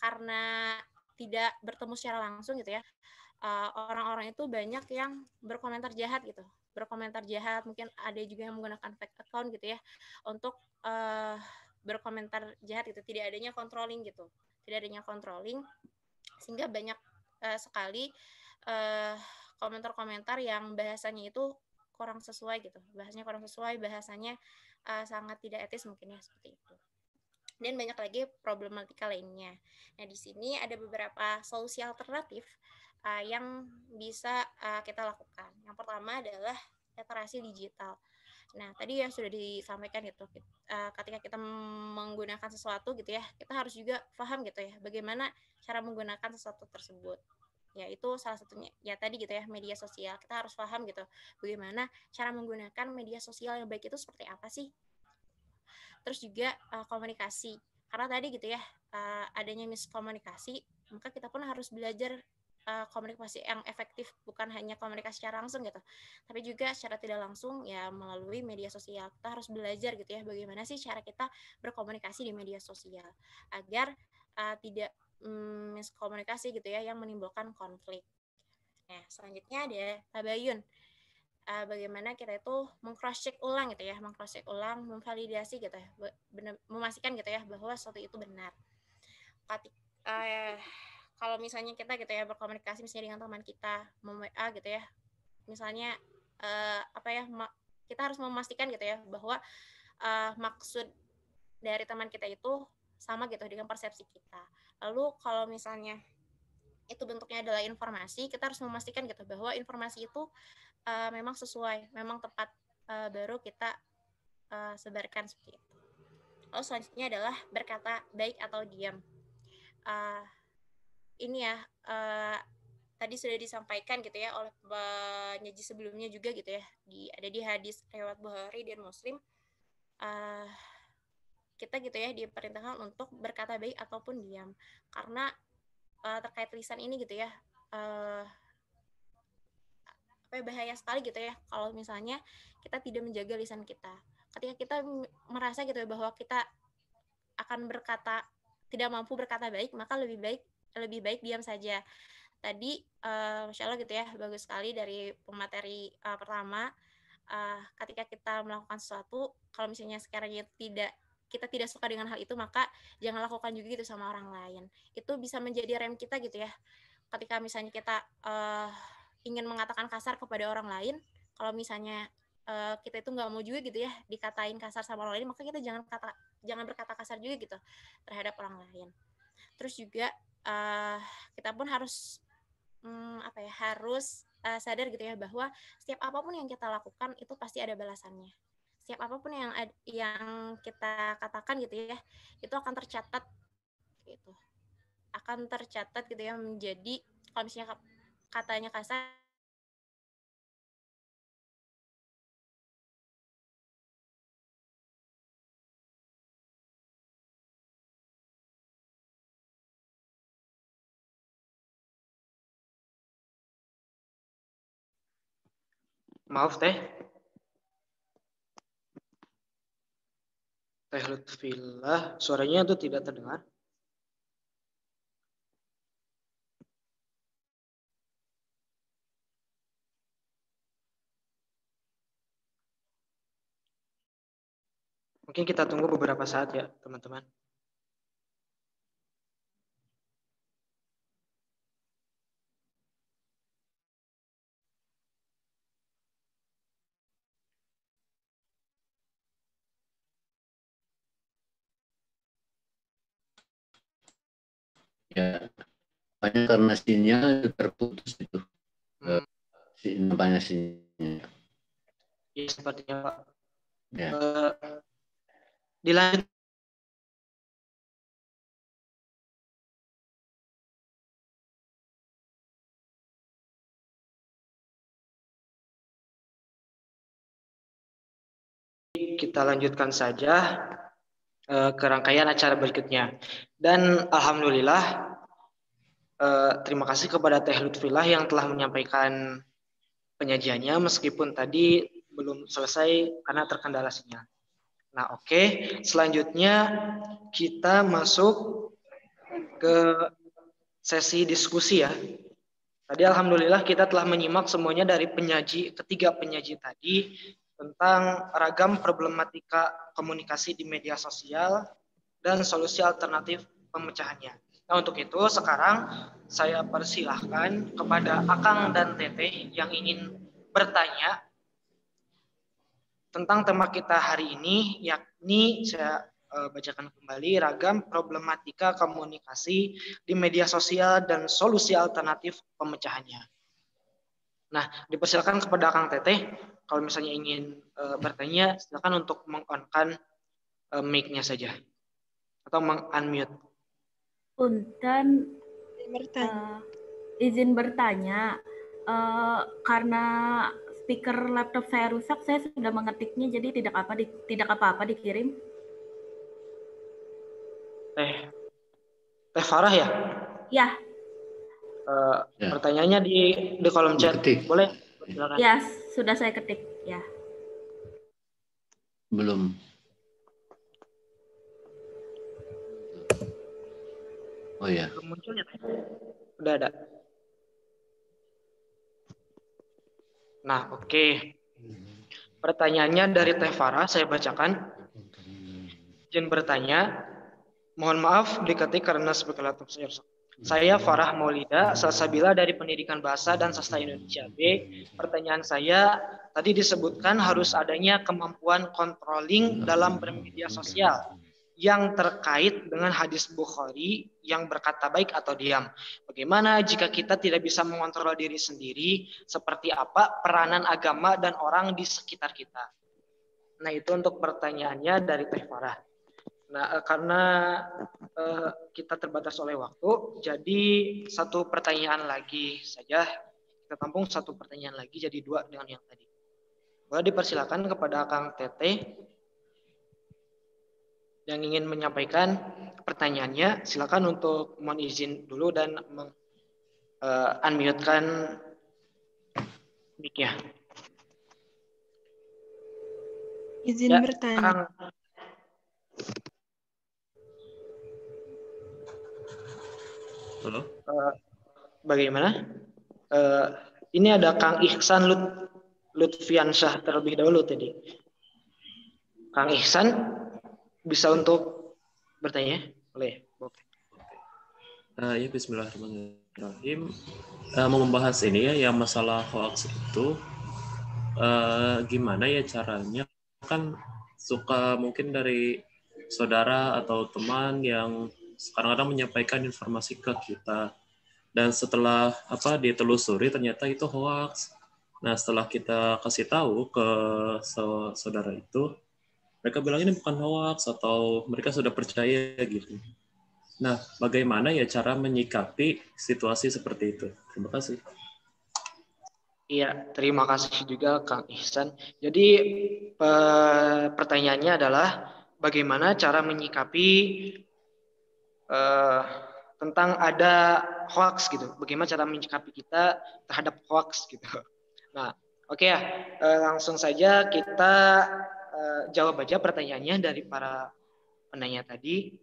karena tidak bertemu secara langsung gitu ya, orang-orang itu banyak yang berkomentar jahat gitu, mungkin ada juga yang menggunakan fake account gitu ya untuk berkomentar jahat gitu, tidak adanya controlling sehingga banyak sekali komentar-komentar yang bahasanya itu kurang sesuai gitu, bahasanya sangat tidak etis mungkin ya, seperti itu. Dan banyak lagi problematika lainnya. Nah, di sini ada beberapa solusi alternatif yang bisa kita lakukan. Yang pertama adalah literasi digital. Nah, tadi ya sudah disampaikan gitu, ketika kita menggunakan sesuatu gitu ya, kita harus juga paham gitu ya, bagaimana cara menggunakan sesuatu tersebut. Ya, itu salah satunya, ya tadi gitu ya, media sosial. Kita harus paham gitu, bagaimana cara menggunakan media sosial yang baik itu seperti apa sih. Terus juga komunikasi. Karena tadi gitu ya, adanya miskomunikasi, maka kita pun harus belajar komunikasi yang efektif, bukan hanya komunikasi secara langsung gitu, tapi juga secara tidak langsung ya melalui media sosial. Kita harus belajar gitu ya, bagaimana sih cara kita berkomunikasi di media sosial agar tidak miskomunikasi gitu ya yang menimbulkan konflik. Nah, selanjutnya ada tabayun. Bagaimana kita itu meng-cross check ulang gitu ya, memvalidasi gitu ya, memastikan gitu ya bahwa sesuatu itu benar. Kalau misalnya kita gitu ya berkomunikasi misalnya dengan teman kita, WA gitu ya, misalnya kita harus memastikan gitu ya bahwa maksud dari teman kita itu sama gitu dengan persepsi kita. Lalu kalau misalnya itu bentuknya adalah informasi, kita harus memastikan gitu bahwa informasi itu memang sesuai, memang tepat, baru kita sebarkan seperti itu. Lalu selanjutnya adalah berkata baik atau diam. Ini ya tadi sudah disampaikan gitu ya oleh penyaji sebelumnya juga gitu ya, ada di hadis riwayat Bukhari dan Muslim, kita gitu ya diperintahkan untuk berkata baik ataupun diam, karena terkait lisan ini gitu ya, bahaya sekali gitu ya kalau misalnya kita tidak menjaga lisan kita. Ketika kita merasa gitu ya bahwa kita akan tidak mampu berkata baik, maka lebih baik diam saja. Tadi Masya Allah gitu ya, bagus sekali dari pemateri pertama, ketika kita melakukan sesuatu, kalau misalnya sekarang kita tidak suka dengan hal itu, maka jangan lakukan juga gitu sama orang lain. Itu bisa menjadi rem kita gitu ya. Ketika misalnya kita ingin mengatakan kasar kepada orang lain, kalau misalnya kita itu nggak mau juga gitu ya dikatain kasar sama orang lain, maka kita jangan berkata kasar juga gitu terhadap orang lain. Terus juga kita pun harus harus sadar gitu ya, bahwa setiap apapun yang kita lakukan itu pasti ada balasannya. Setiap apapun yang kita katakan gitu ya, itu akan tercatat gitu. Akan tercatat gitu ya, menjadi kalau misalnya katanya kasar, Maaf Teh. Teh Lutfillah, suaranya itu tidak terdengar. Mungkin kita tunggu beberapa saat ya, teman-teman. Ya, banyak karena sinyal terputus itu. Nampaknya sinyal. Ya, sepertinya Pak. Ya. Dilanjut. Kita lanjutkan saja ke rangkaian acara berikutnya. Dan alhamdulillah, terima kasih kepada Teh Lutfillah yang telah menyampaikan penyajiannya meskipun tadi belum selesai karena terkendala sinyal. Nah, oke. Selanjutnya kita masuk ke sesi diskusi ya. Tadi alhamdulillah kita telah menyimak semuanya dari ketiga penyaji tadi tentang ragam problematika komunikasi di media sosial dan solusi alternatif pemecahannya. Nah, untuk itu sekarang saya persilahkan kepada Akang dan Teteh yang ingin bertanya tentang tema kita hari ini, yakni saya bacakan kembali ragam problematika komunikasi di media sosial dan solusi alternatif pemecahannya. Nah, dipersilakan kepada Kang Teteh, kalau misalnya ingin bertanya, silakan untuk meng-on-kan mic-nya saja atau meng-unmute. Punten, izin bertanya, karena speaker laptop saya rusak, saya sudah mengetiknya, jadi tidak apa-apa dikirim. Teh Farah ya? Ya. Pertanyaannya di kolom chat, boleh? Silakan. Ya, sudah saya ketik. Ya. Belum. Oh ya. Belum muncul ya? Udah ada. Nah, oke. Pertanyaannya dari Teh Farah, saya bacakan. Izin bertanya, mohon maaf diketik karena speaker laptop saya rusak. Saya Farah Maulida, Salsabila dari Pendidikan Bahasa dan Sastra Indonesia B. Pertanyaan saya, tadi disebutkan harus adanya kemampuan controlling dalam bermedia sosial yang terkait dengan hadis Bukhari yang berkata baik atau diam. Bagaimana jika kita tidak bisa mengontrol diri sendiri? Seperti apa peranan agama dan orang di sekitar kita? Nah, itu untuk pertanyaannya dari Teh Farah. Nah, karena kita terbatas oleh waktu, jadi satu pertanyaan lagi saja. Kita tampung satu pertanyaan lagi, jadi dua dengan yang tadi. Boleh dipersilakan kepada Kang Teteh yang ingin menyampaikan pertanyaannya, silakan untuk mohon izin dulu dan unmute-kan mic-nya. Izin ya, bertanya. Halo. Bagaimana? Ini ada Kang Ihsan Lutfiansyah terlebih dahulu tadi. Kang Ihsan bisa untuk bertanya? Boleh. Ya, bismillahirrahmanirrahim. Mau membahas ini ya, yang masalah hoax itu, gimana ya caranya? Kan suka mungkin dari saudara atau teman yang kadang-kadang menyampaikan informasi ke kita. Dan setelah ditelusuri ternyata itu hoax. Nah, setelah kita kasih tahu ke saudara itu, mereka bilang ini bukan hoax atau mereka sudah percaya gitu. Nah, bagaimana ya cara menyikapi situasi seperti itu? Terima kasih. Iya, terima kasih juga Kang Ihsan. Jadi pertanyaannya adalah bagaimana cara menyikapi tentang ada hoax gitu. Bagaimana cara menyikapi kita terhadap hoax gitu. Nah, oke ya, langsung saja kita jawab aja pertanyaannya dari para penanya tadi.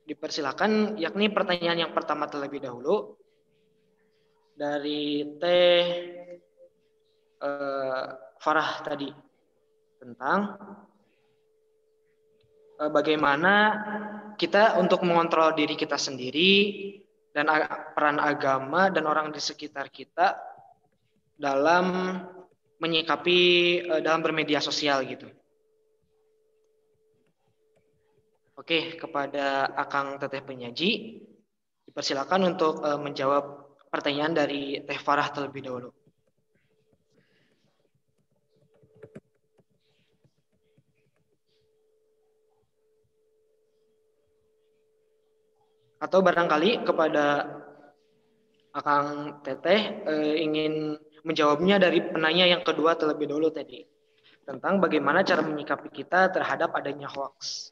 Dipersilakan, yakni pertanyaan yang pertama terlebih dahulu dari Teh Farah tadi tentang bagaimana kita untuk mengontrol diri kita sendiri dan peran agama dan orang di sekitar kita dalam menyikapi dalam bermedia sosial gitu. Oke, kepada Akang Teteh Penyaji, dipersilakan untuk menjawab pertanyaan dari Teh Farah terlebih dahulu. Atau barangkali kepada Akang Teteh ingin menjawabnya dari penanya yang kedua terlebih dahulu tadi. Tentang bagaimana cara menyikapi kita terhadap adanya hoax.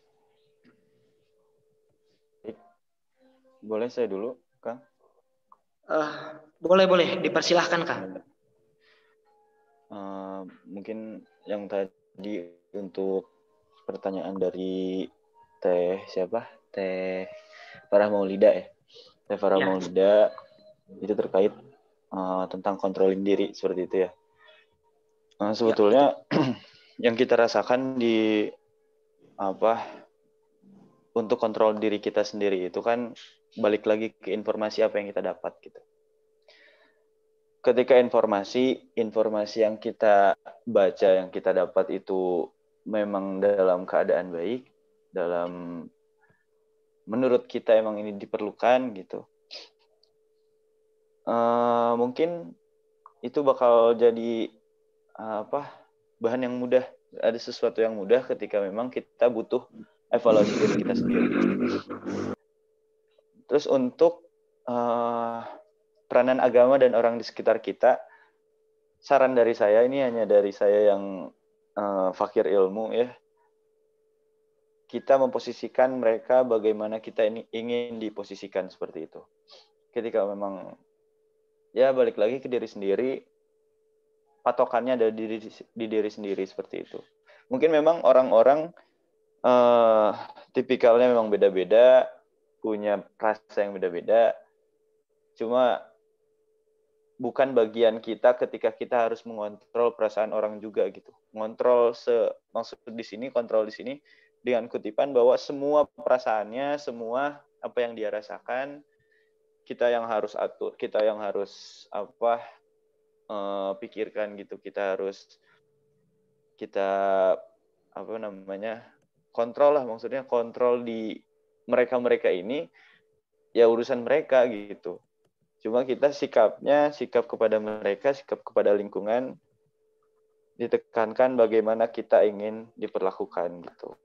Boleh saya dulu, Kang? Boleh, dipersilahkan, Kang. Mungkin yang tadi untuk pertanyaan dari Teh siapa? Teh Farah Maulida ya. Teh Farah Maulida itu terkait tentang controlling diri seperti itu ya. Sebetulnya yang kita rasakan di untuk kontrol diri kita sendiri itu kan balik lagi ke informasi apa yang kita dapat gitu. Ketika informasi yang kita baca, yang kita dapat itu memang dalam keadaan baik, menurut kita emang ini diperlukan gitu, mungkin itu bakal jadi bahan yang mudah, ada sesuatu yang mudah ketika memang kita butuh evaluasi diri kita sendiri. Terus untuk peranan agama dan orang di sekitar kita, saran dari saya, ini hanya dari saya yang fakir ilmu ya, kita memposisikan mereka bagaimana kita ini ingin diposisikan seperti itu. Ketika memang ya balik lagi ke diri sendiri, patokannya ada di diri sendiri seperti itu. Mungkin memang orang-orang tipikalnya memang beda-beda, punya rasa yang beda-beda. Cuma bukan bagian kita ketika kita harus mengontrol perasaan orang juga gitu. Mengontrol maksud di sini, kontrol di sini dengan kutipan bahwa semua perasaannya, semua apa yang dia rasakan, kita yang harus atur, kita yang harus pikirkan gitu. Kita kontrol lah, maksudnya kontrol di mereka ini ya urusan mereka gitu. Cuma kita sikap kepada mereka, sikap kepada lingkungan ditekankan bagaimana kita ingin diperlakukan gitu.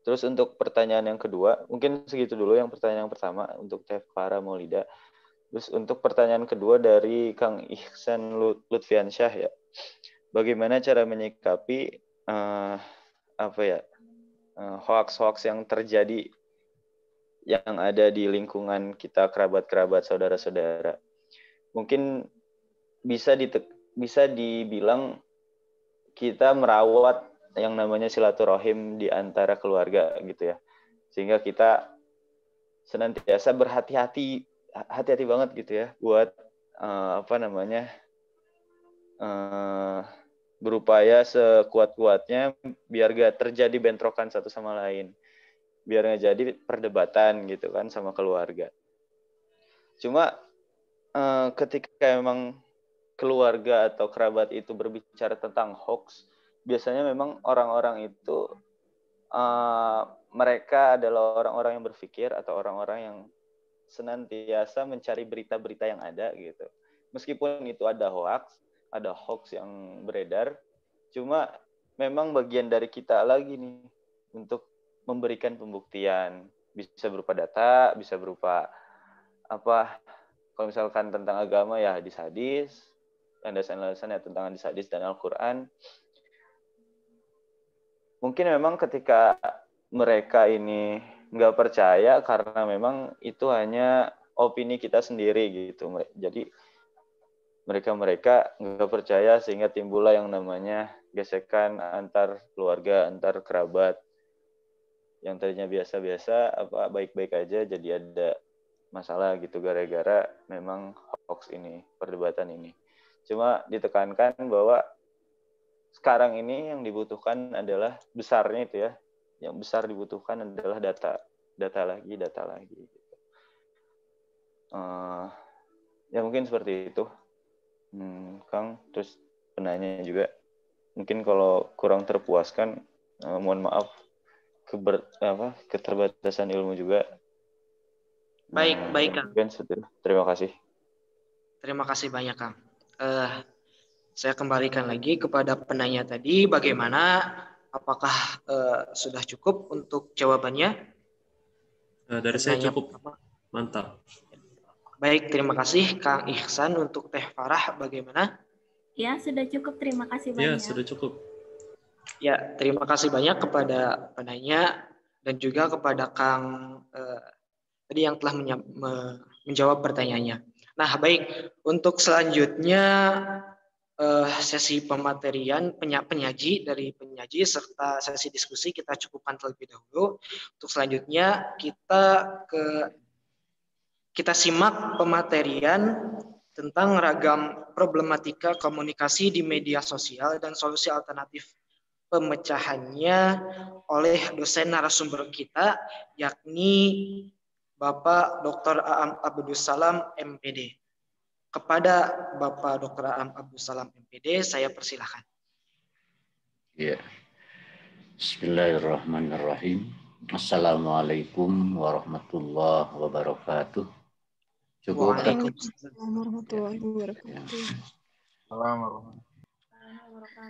Terus untuk pertanyaan yang kedua, mungkin segitu dulu yang pertanyaan yang pertama untuk Teh Farah Maulida. Terus untuk pertanyaan kedua dari Kang Ihsan Lutfiansyah ya. Bagaimana cara menyikapi hoax-hoax yang terjadi, yang ada di lingkungan kita, kerabat-kerabat, saudara-saudara. Mungkin bisa dibilang kita merawat yang namanya silaturahim di antara keluarga gitu ya. Sehingga kita senantiasa berhati-hati banget gitu ya buat berupaya sekuat-kuatnya biar gak terjadi bentrokan satu sama lain. Biar nggak jadi perdebatan gitu kan sama keluarga. Cuma ketika memang keluarga atau kerabat itu berbicara tentang hoax, biasanya memang orang-orang itu mereka adalah orang-orang yang berpikir atau orang-orang yang senantiasa mencari berita-berita yang ada gitu. Meskipun itu ada hoax yang beredar, cuma memang bagian dari kita lagi nih untuk memberikan pembuktian. Bisa berupa data, bisa berupa apa, kalau misalkan tentang agama ya hadis-hadis, landasan-landasan ya tentang hadis-hadis dan Al-Quran. Mungkin memang ketika mereka ini nggak percaya karena memang itu hanya opini kita sendiri gitu. Jadi mereka nggak percaya sehingga timbullah yang namanya gesekan antar keluarga, antar kerabat. Yang tadinya biasa-biasa, baik-baik aja, jadi ada masalah gitu gara-gara memang hoax ini, perdebatan ini. Cuma ditekankan bahwa sekarang ini yang dibutuhkan adalah besarnya itu ya, yang besar dibutuhkan adalah data lagi. Gitu. Ya mungkin seperti itu, Kang. Terus penanya juga, mungkin kalau kurang terpuaskan, mohon maaf. Keterbatasan ilmu juga. Baik Kang. Terima kasih. Terima kasih banyak Kang. Saya kembalikan lagi kepada penanya tadi, bagaimana? Apakah sudah cukup untuk jawabannya? Dari saya cukup. Mantap. Baik, terima kasih Kang Ihsan. Untuk Teh Farah bagaimana? Ya, sudah cukup. Terima kasih banyak. Ya, sudah cukup. Ya, terima kasih banyak kepada penanya dan juga kepada Kang tadi yang telah menjawab pertanyaannya. Nah, baik, untuk selanjutnya sesi pematerian penyaji dari penyaji serta sesi diskusi kita cukupkan terlebih dahulu. Untuk selanjutnya kita simak pematerian tentang ragam problematika komunikasi di media sosial dan solusi alternatif pemecahannya oleh dosen narasumber kita, yakni Bapak Dr. Aam Abdus Salam MPD. Kepada Bapak Dr. Aam Abdus Salam MPD, saya persilahkan. Ya. Bismillahirrahmanirrahim. Assalamualaikum warahmatullahi wabarakatuh. Cukup. Waalaikumsalam warahmatullahi wabarakatuh.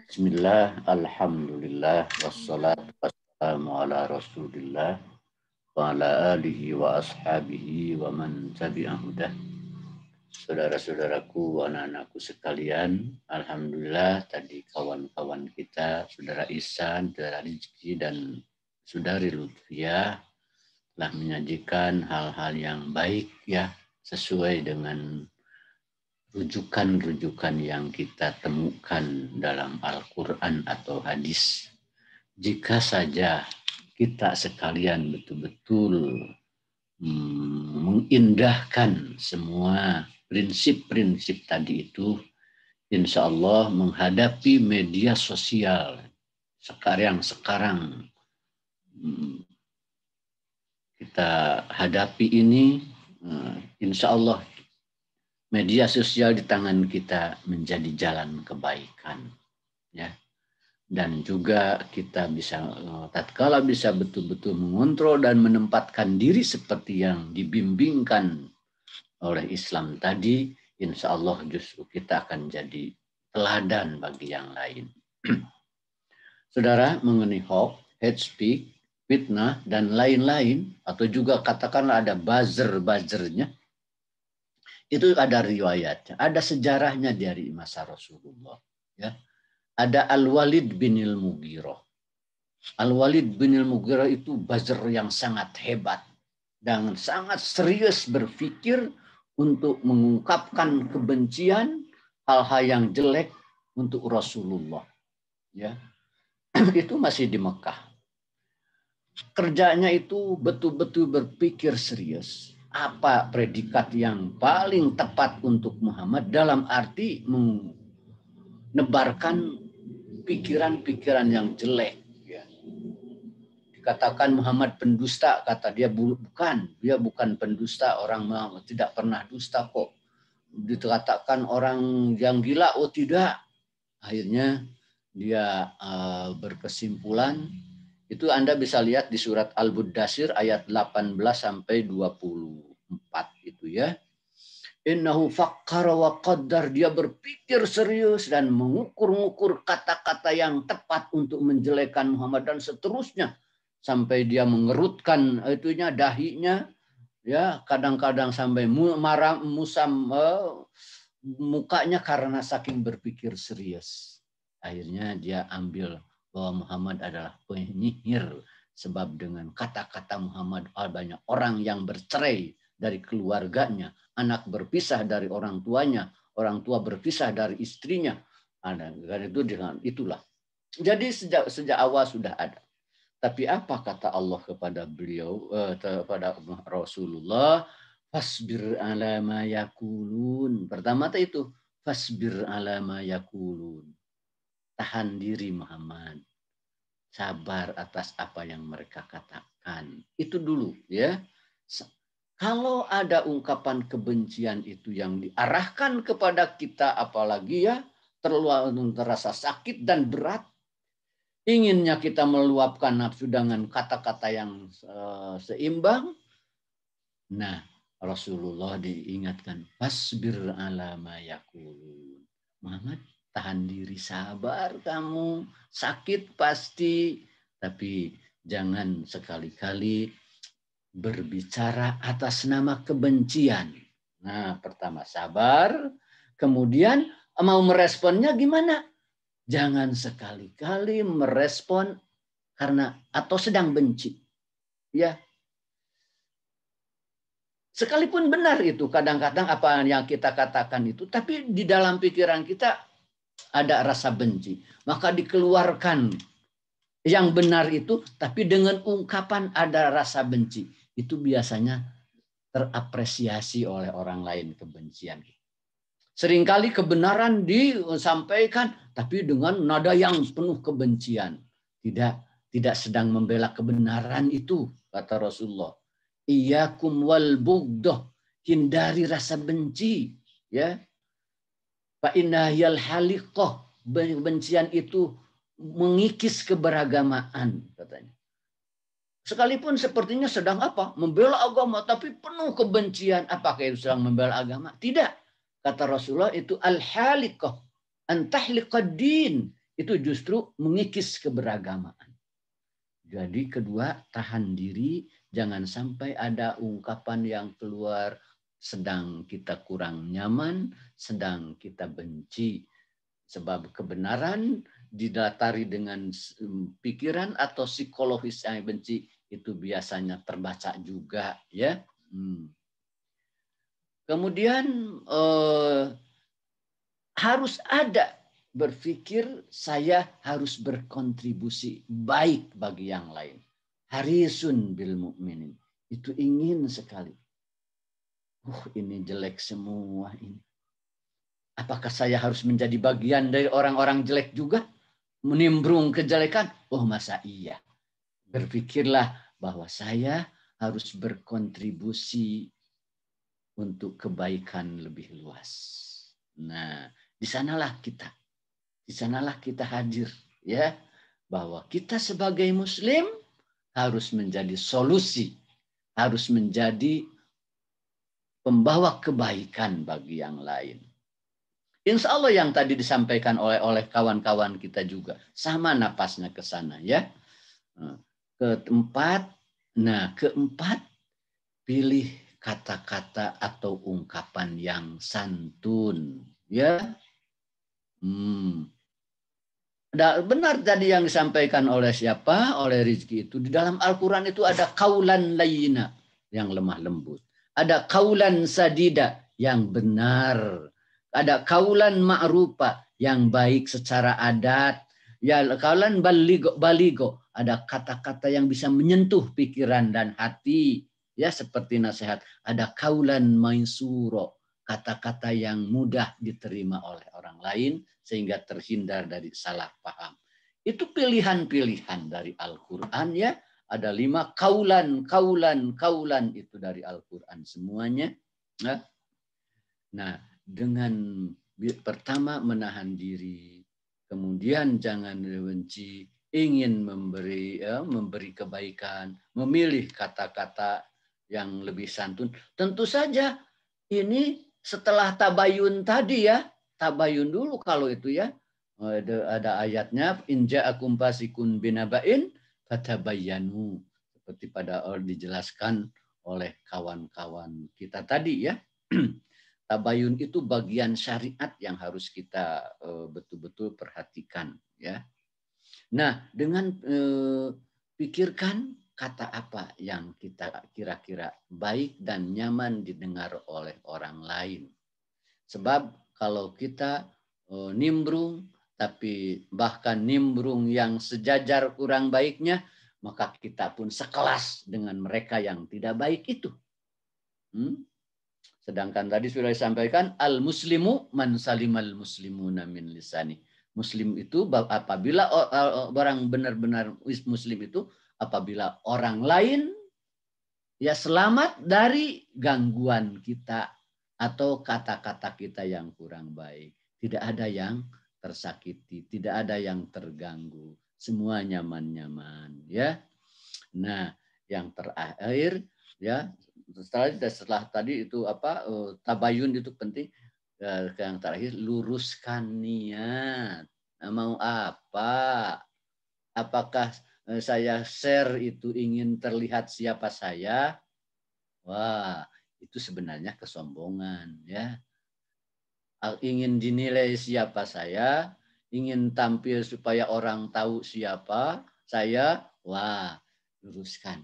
Bismillah, alhamdulillah, wassalatu wassalamu ala rasulillah wa ala alihi wa ashabihi wa man tabi'ahudah. Saudara-saudaraku, anak-anakku sekalian, alhamdulillah tadi kawan-kawan kita, Saudara Ihsan, Saudara Rizki, dan Saudari Lutfiyah telah menyajikan hal-hal yang baik ya, sesuai dengan rujukan-rujukan yang kita temukan dalam Al-Quran atau hadis. Jika saja kita sekalian betul-betul mengindahkan semua prinsip-prinsip tadi itu, insya Allah menghadapi media sosial sekarang kita hadapi ini, insya Allah media sosial di tangan kita menjadi jalan kebaikan, ya. Dan juga kita bisa, tatkala bisa betul-betul mengontrol dan menempatkan diri seperti yang dibimbingkan oleh Islam tadi, insya Allah justru kita akan jadi teladan bagi yang lain. Saudara, mengenai hoax, hate speech, fitnah, dan lain-lain, atau juga katakanlah ada buzzer-buzzernya, itu ada riwayatnya, ada sejarahnya dari masa Rasulullah. Ya. Ada Al-Walid bin Al-Mughirah. Al-Walid bin Al-Mughirah itu buzzer yang sangat hebat dan sangat serius berpikir untuk mengungkapkan kebencian, hal-hal yang jelek untuk Rasulullah. Ya. Itu masih di Mekah. Kerjanya itu betul-betul berpikir serius. Apa predikat yang paling tepat untuk Muhammad dalam arti menebarkan pikiran-pikiran yang jelek. Ya. Dikatakan Muhammad pendusta, kata dia bukan pendusta, orang Muhammad tidak pernah dusta kok. Dikatakan orang yang gila, oh tidak. Akhirnya dia berkesimpulan, itu Anda bisa lihat di surat Al-Mudaththir ayat 18 sampai 24. ya. Innahu fakkara wa qaddar, dia berpikir serius dan mengukur-ngukur kata-kata yang tepat untuk menjelekkan Muhammad dan seterusnya sampai dia mengerutkan itunya dahinya, ya, kadang-kadang sampai marah musam mukanya karena saking berpikir serius. Akhirnya dia ambil bahwa Muhammad adalah penyihir sebab dengan kata-kata Muhammad banyak orang yang bercerai dari keluarganya, anak berpisah dari orang tuanya, orang tua berpisah dari istrinya. Dan itu dengan itulah. Jadi sejak awal sudah ada. Tapi apa kata Allah kepada beliau, kepada Rasulullah? Fasbir ala ma yakulun. Pertama itu fasbir ala ma yakulun. Tahan diri Muhammad. Sabar atas apa yang mereka katakan. Itu dulu ya. Kalau ada ungkapan kebencian itu yang diarahkan kepada kita, apalagi ya terasa sakit dan berat, inginnya kita meluapkan nafsu dengan kata-kata yang seimbang. Nah, Rasulullah diingatkan, fasbir ala ma yakulun. Muhammad, tahan diri, sabar kamu, sakit pasti, tapi jangan sekali-kali berbicara atas nama kebencian. Nah, pertama sabar, kemudian mau meresponnya gimana? Jangan sekali-kali merespon karena atau sedang benci. Ya. Sekalipun benar itu, kadang-kadang apa yang kita katakan itu, tapi di dalam pikiran kita ada rasa benci. Maka dikeluarkan yang benar itu, tapi dengan ungkapan ada rasa benci. Itu biasanya terapresiasi oleh orang lain kebencian. Seringkali kebenaran disampaikan, tapi dengan nada yang penuh kebencian. Tidak sedang membela kebenaran itu, kata Rasulullah. Iyyakum wal bughdah, hindari rasa benci. Ya. Fa innahal haliqah, bencian itu mengikis keberagamaan, katanya. Sekalipun sepertinya sedang apa? Membela agama, tapi penuh kebencian. Apakah itu sedang membela agama? Tidak. Kata Rasulullah itu al-haliqah, antahliqad din. Itu justru mengikis keberagamaan. Jadi kedua, tahan diri. Jangan sampai ada ungkapan yang keluar sedang kita kurang nyaman, sedang kita benci. Sebab kebenaran didasari dengan pikiran atau psikologis yang benci itu biasanya terbaca juga, ya. Kemudian harus ada berpikir saya harus berkontribusi baik bagi yang lain. Harisun bil mukminin, itu ingin sekali. Ini jelek semua ini. Apakah saya harus menjadi bagian dari orang-orang jelek juga? Menimbrung kejelekan? Oh, masa iya? Berpikirlah bahwa saya harus berkontribusi untuk kebaikan lebih luas. Nah, di sanalah kita hadir, ya, bahwa kita sebagai Muslim harus menjadi solusi, harus menjadi pembawa kebaikan bagi yang lain. Insya Allah yang tadi disampaikan oleh kawan-kawan kita juga sama napasnya ke sana, ya. Keempat, pilih kata-kata atau ungkapan yang santun, ya. Benar tadi yang disampaikan oleh siapa? Oleh Rizki itu. Di dalam Al-Quran itu ada kaulan layyina yang lemah lembut. Ada kaulan sadida yang benar. Ada kaulan ma'rufa yang baik secara adat. Ya, kaulan baligo. Ada kata-kata yang bisa menyentuh pikiran dan hati. Ya, seperti nasihat. Ada kaulan maisuro. Kata-kata yang mudah diterima oleh orang lain sehingga terhindar dari salah paham. Itu pilihan-pilihan dari Al-Quran, ya. Ada 5 kaulan itu dari Al-Quran semuanya. Nah, dengan pertama menahan diri, kemudian jangan benci, ingin memberi kebaikan, memilih kata-kata yang lebih santun. Tentu saja ini setelah tabayun tadi ya, tabayun dulu kalau itu ya. Ada ayatnya, in ja'akum fasikun binaba'in fatabayyanu. Seperti pada dijelaskan oleh kawan-kawan kita tadi ya. Tabayun itu bagian syariat yang harus kita betul-betul perhatikan ya. Nah, dengan pikirkan kata apa yang kita kira-kira baik dan nyaman didengar oleh orang lain. Sebab kalau kita nimbrung, tapi bahkan nimbrung yang sejajar kurang baiknya, maka kita pun sekelas dengan mereka yang tidak baik itu. Sedangkan tadi sudah disampaikan, al-muslimu man salimal muslimuna min lisani. Muslim itu apabila orang benar-benar muslim itu apabila orang lain ya selamat dari gangguan kita atau kata-kata kita yang kurang baik. Tidak ada yang tersakiti, tidak ada yang terganggu. Semua nyaman-nyaman ya. Nah, yang terakhir ya setelah tadi itu tabayun itu penting. Yang terakhir luruskan niat. Mau apa? Apakah saya share itu ingin terlihat siapa saya? Wah, itu sebenarnya kesombongan ya. Ingin dinilai siapa saya, ingin tampil supaya orang tahu siapa saya. Wah, luruskan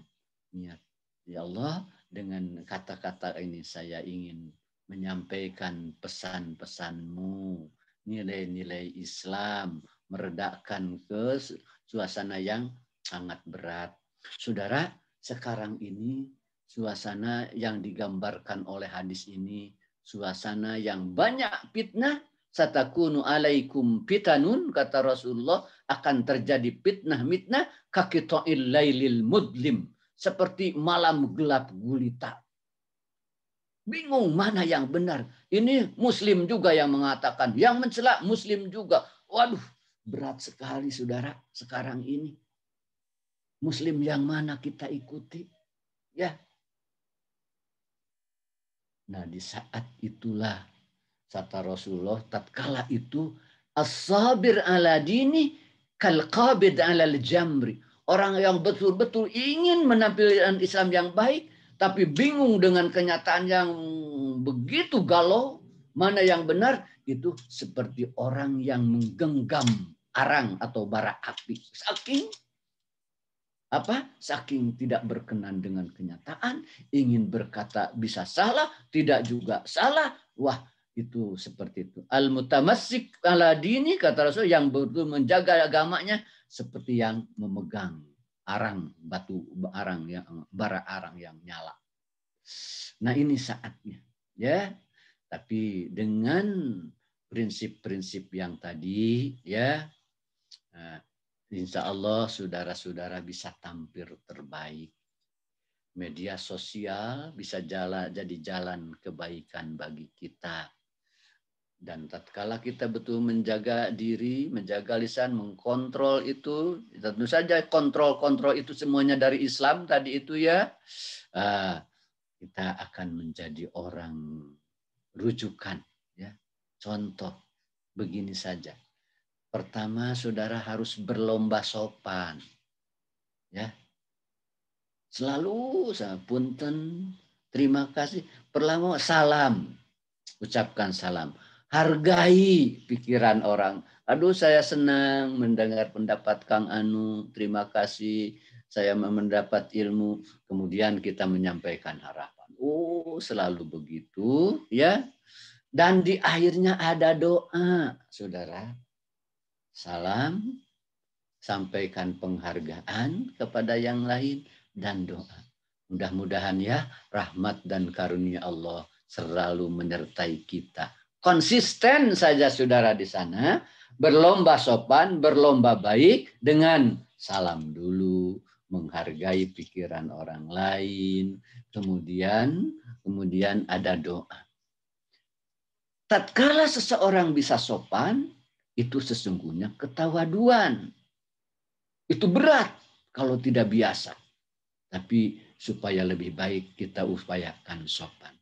niat. Ya Allah, dengan kata-kata ini saya ingin menyampaikan pesan-pesanmu, nilai-nilai Islam, meredakan ke suasana yang sangat berat. Saudara, sekarang ini suasana yang digambarkan oleh hadis ini, suasana yang banyak fitnah, satakunu alaikum fitanun, kata Rasulullah, akan terjadi fitnah-mitnah kakito'il lailil mudlim, seperti malam gelap gulita. Bingung mana yang benar. Ini muslim juga yang mengatakan, yang mencela muslim juga. Waduh, berat sekali saudara sekarang ini. Muslim yang mana kita ikuti? Ya. Nah, di saat itulah kata Rasulullah, tatkala itu as-sabir ala dini kal qabid ala al-jamri. Orang yang betul-betul ingin menampilkan Islam yang baik, tapi bingung dengan kenyataan yang begitu galau, mana yang benar, itu seperti orang yang menggenggam arang atau bara api. Saking tidak berkenan dengan kenyataan, ingin berkata bisa salah, tidak juga salah. Wah, itu seperti itu. Al-mutamassik ala dini, kata Rasul, yang betul menjaga agamanya seperti yang memegang arang, bara arang yang nyala. Nah, ini saatnya ya. Tapi dengan prinsip-prinsip yang tadi ya, insya Allah saudara-saudara bisa tampil terbaik. Media sosial bisa jadi jalan kebaikan bagi kita. Dan tatkala kita betul menjaga diri, menjaga lisan, mengkontrol itu, tentu saja kontrol itu semuanya dari Islam tadi itu ya, kita akan menjadi orang rujukan. Ya. Contoh begini saja. Pertama, saudara harus berlomba sopan. Ya. Selalu punten, terima kasih, pertama salam, ucapkan salam. Hargai pikiran orang. Aduh, saya senang mendengar pendapat Kang Anu. Terima kasih, saya mendapat ilmu. Kemudian kita menyampaikan harapan. Oh, selalu begitu, ya. Dan di akhirnya ada doa, saudara. Salam, sampaikan penghargaan kepada yang lain, dan doa. Mudah-mudahan ya, rahmat dan karunia Allah selalu menyertai kita. Konsisten saja saudara di sana, berlomba sopan, berlomba baik dengan salam dulu, menghargai pikiran orang lain, kemudian ada doa. Tatkala seseorang bisa sopan, itu sesungguhnya ketawaduan. Itu berat kalau tidak biasa. Tapi supaya lebih baik kita upayakan sopan.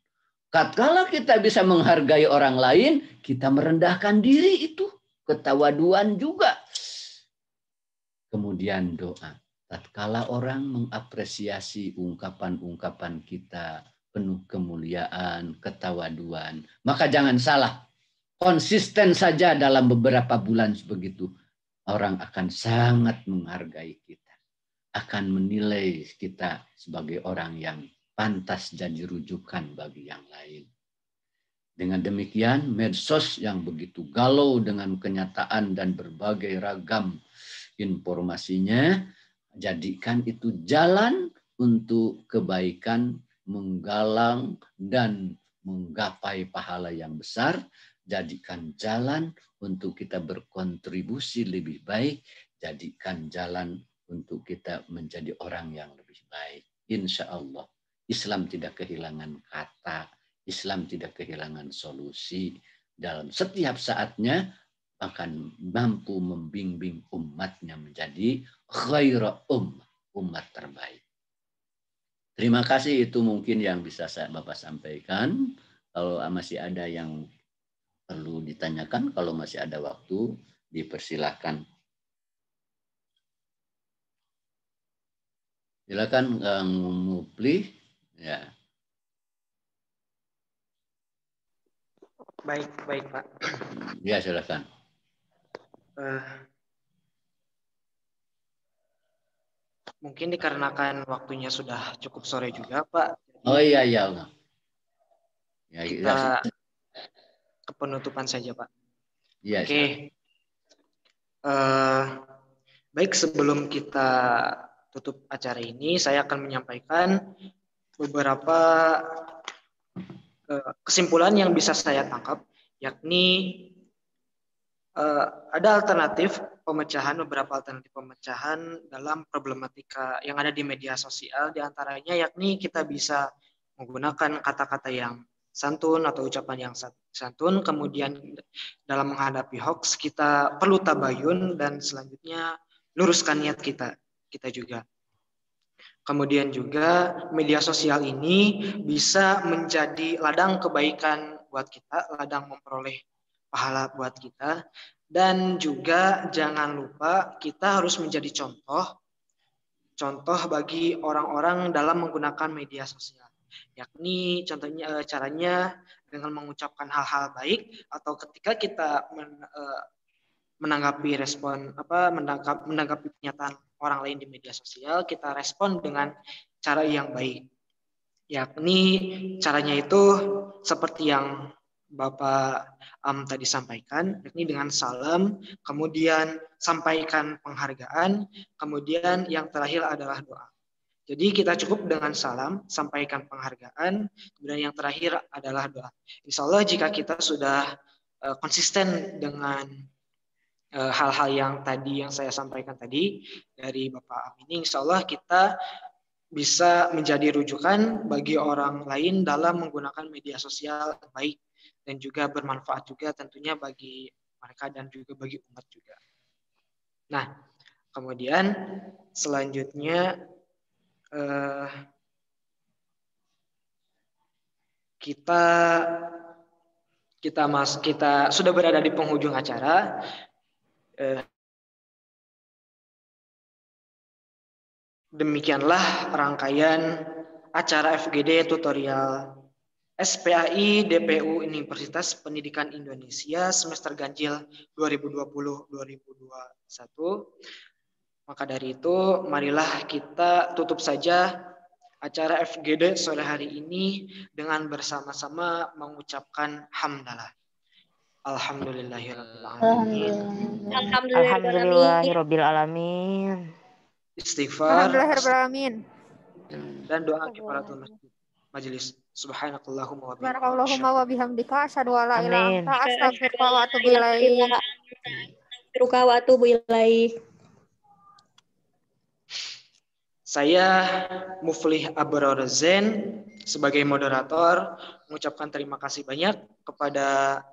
Tatkala kita bisa menghargai orang lain, kita merendahkan diri itu. Ketawaduan juga. Kemudian doa. Tatkala orang mengapresiasi ungkapan-ungkapan kita penuh kemuliaan, ketawaduan, maka jangan salah. Konsisten saja dalam beberapa bulan begitu. Orang akan sangat menghargai kita. Akan menilai kita sebagai orang yang pantas jadi rujukan bagi yang lain. Dengan demikian, medsos yang begitu galau dengan kenyataan dan berbagai ragam informasinya, jadikan itu jalan untuk kebaikan, menggalang dan menggapai pahala yang besar. Jadikan jalan untuk kita berkontribusi lebih baik. Jadikan jalan untuk kita menjadi orang yang lebih baik. Insya Allah. Islam tidak kehilangan kata. Islam tidak kehilangan solusi. Dalam setiap saatnya akan mampu membimbing umatnya menjadi khaira umat terbaik. Terima kasih, itu mungkin yang bisa Bapak sampaikan. Kalau masih ada yang perlu ditanyakan, kalau masih ada waktu, dipersilahkan. Silakan Kang Mupli. Ya. Baik Pak. Ya, silakan. Mungkin dikarenakan waktunya sudah cukup sore juga, Pak. Oh iya. Ya, kita ke penutupan saja, Pak. Ya, Oke. Baik, sebelum kita tutup acara ini, saya akan menyampaikan beberapa kesimpulan yang bisa saya tangkap, yakni ada beberapa alternatif pemecahan dalam problematika yang ada di media sosial, diantaranya yakni kita bisa menggunakan kata-kata yang santun atau ucapan yang santun. Kemudian dalam menghadapi hoax kita perlu tabayun, dan selanjutnya luruskan niat kita juga. Kemudian juga media sosial ini bisa menjadi ladang kebaikan buat kita, ladang memperoleh pahala buat kita. Dan juga jangan lupa kita harus menjadi contoh bagi orang-orang dalam menggunakan media sosial. Yakni contohnya caranya dengan mengucapkan hal-hal baik, atau ketika kita menanggapi pernyataan orang lain di media sosial, kita respon dengan cara yang baik. Yakni caranya itu seperti yang Bapak tadi sampaikan, yakni dengan salam, kemudian sampaikan penghargaan, kemudian yang terakhir adalah doa. Jadi kita cukup dengan salam, sampaikan penghargaan, kemudian yang terakhir adalah doa. Insya Allah jika kita sudah konsisten dengan hal-hal yang saya sampaikan tadi dari Bapak Amini, insya Allah kita bisa menjadi rujukan bagi orang lain dalam menggunakan media sosial yang baik dan juga bermanfaat juga tentunya bagi mereka dan juga bagi umat juga. Nah, kemudian selanjutnya kita sudah berada di penghujung acara. Demikianlah rangkaian acara FGD tutorial SPAI DPU Universitas Pendidikan Indonesia semester ganjil 2020-2021. Maka dari itu, marilah kita tutup saja acara FGD sore hari ini dengan bersama-sama mengucapkan hamdalah. Alhamdulillahirrabbilalamin. Istighfar. Alhamdulillahirrahmanirrahim. Dan doa kifaratul majelis. Subhanakallahumma wa bihamdika asyhadu an la ilaha illa anta astaghfiruka wa atubu ilaik. Saya Muflih Abror Zain sebagai moderator mengucapkan terima kasih banyak kepada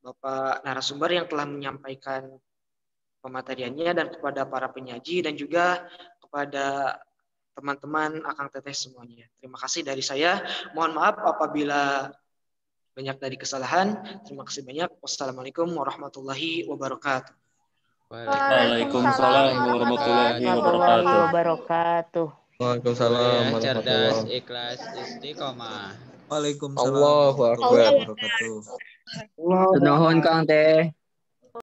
Bapak narasumber yang telah menyampaikan pemateriannya, dan kepada para penyaji, dan juga kepada teman-teman Akang Teteh semuanya. Terima kasih dari saya. Mohon maaf apabila banyak dari kesalahan. Terima kasih banyak. Wassalamualaikum warahmatullahi wabarakatuh. Waalaikumsalam warahmatullahi wabarakatuh. Waalaikumsalam Kuliah cerdas, warahmatullahi ikhlas, istiqomah. Allahu akbar. Nuhun Kang Teh.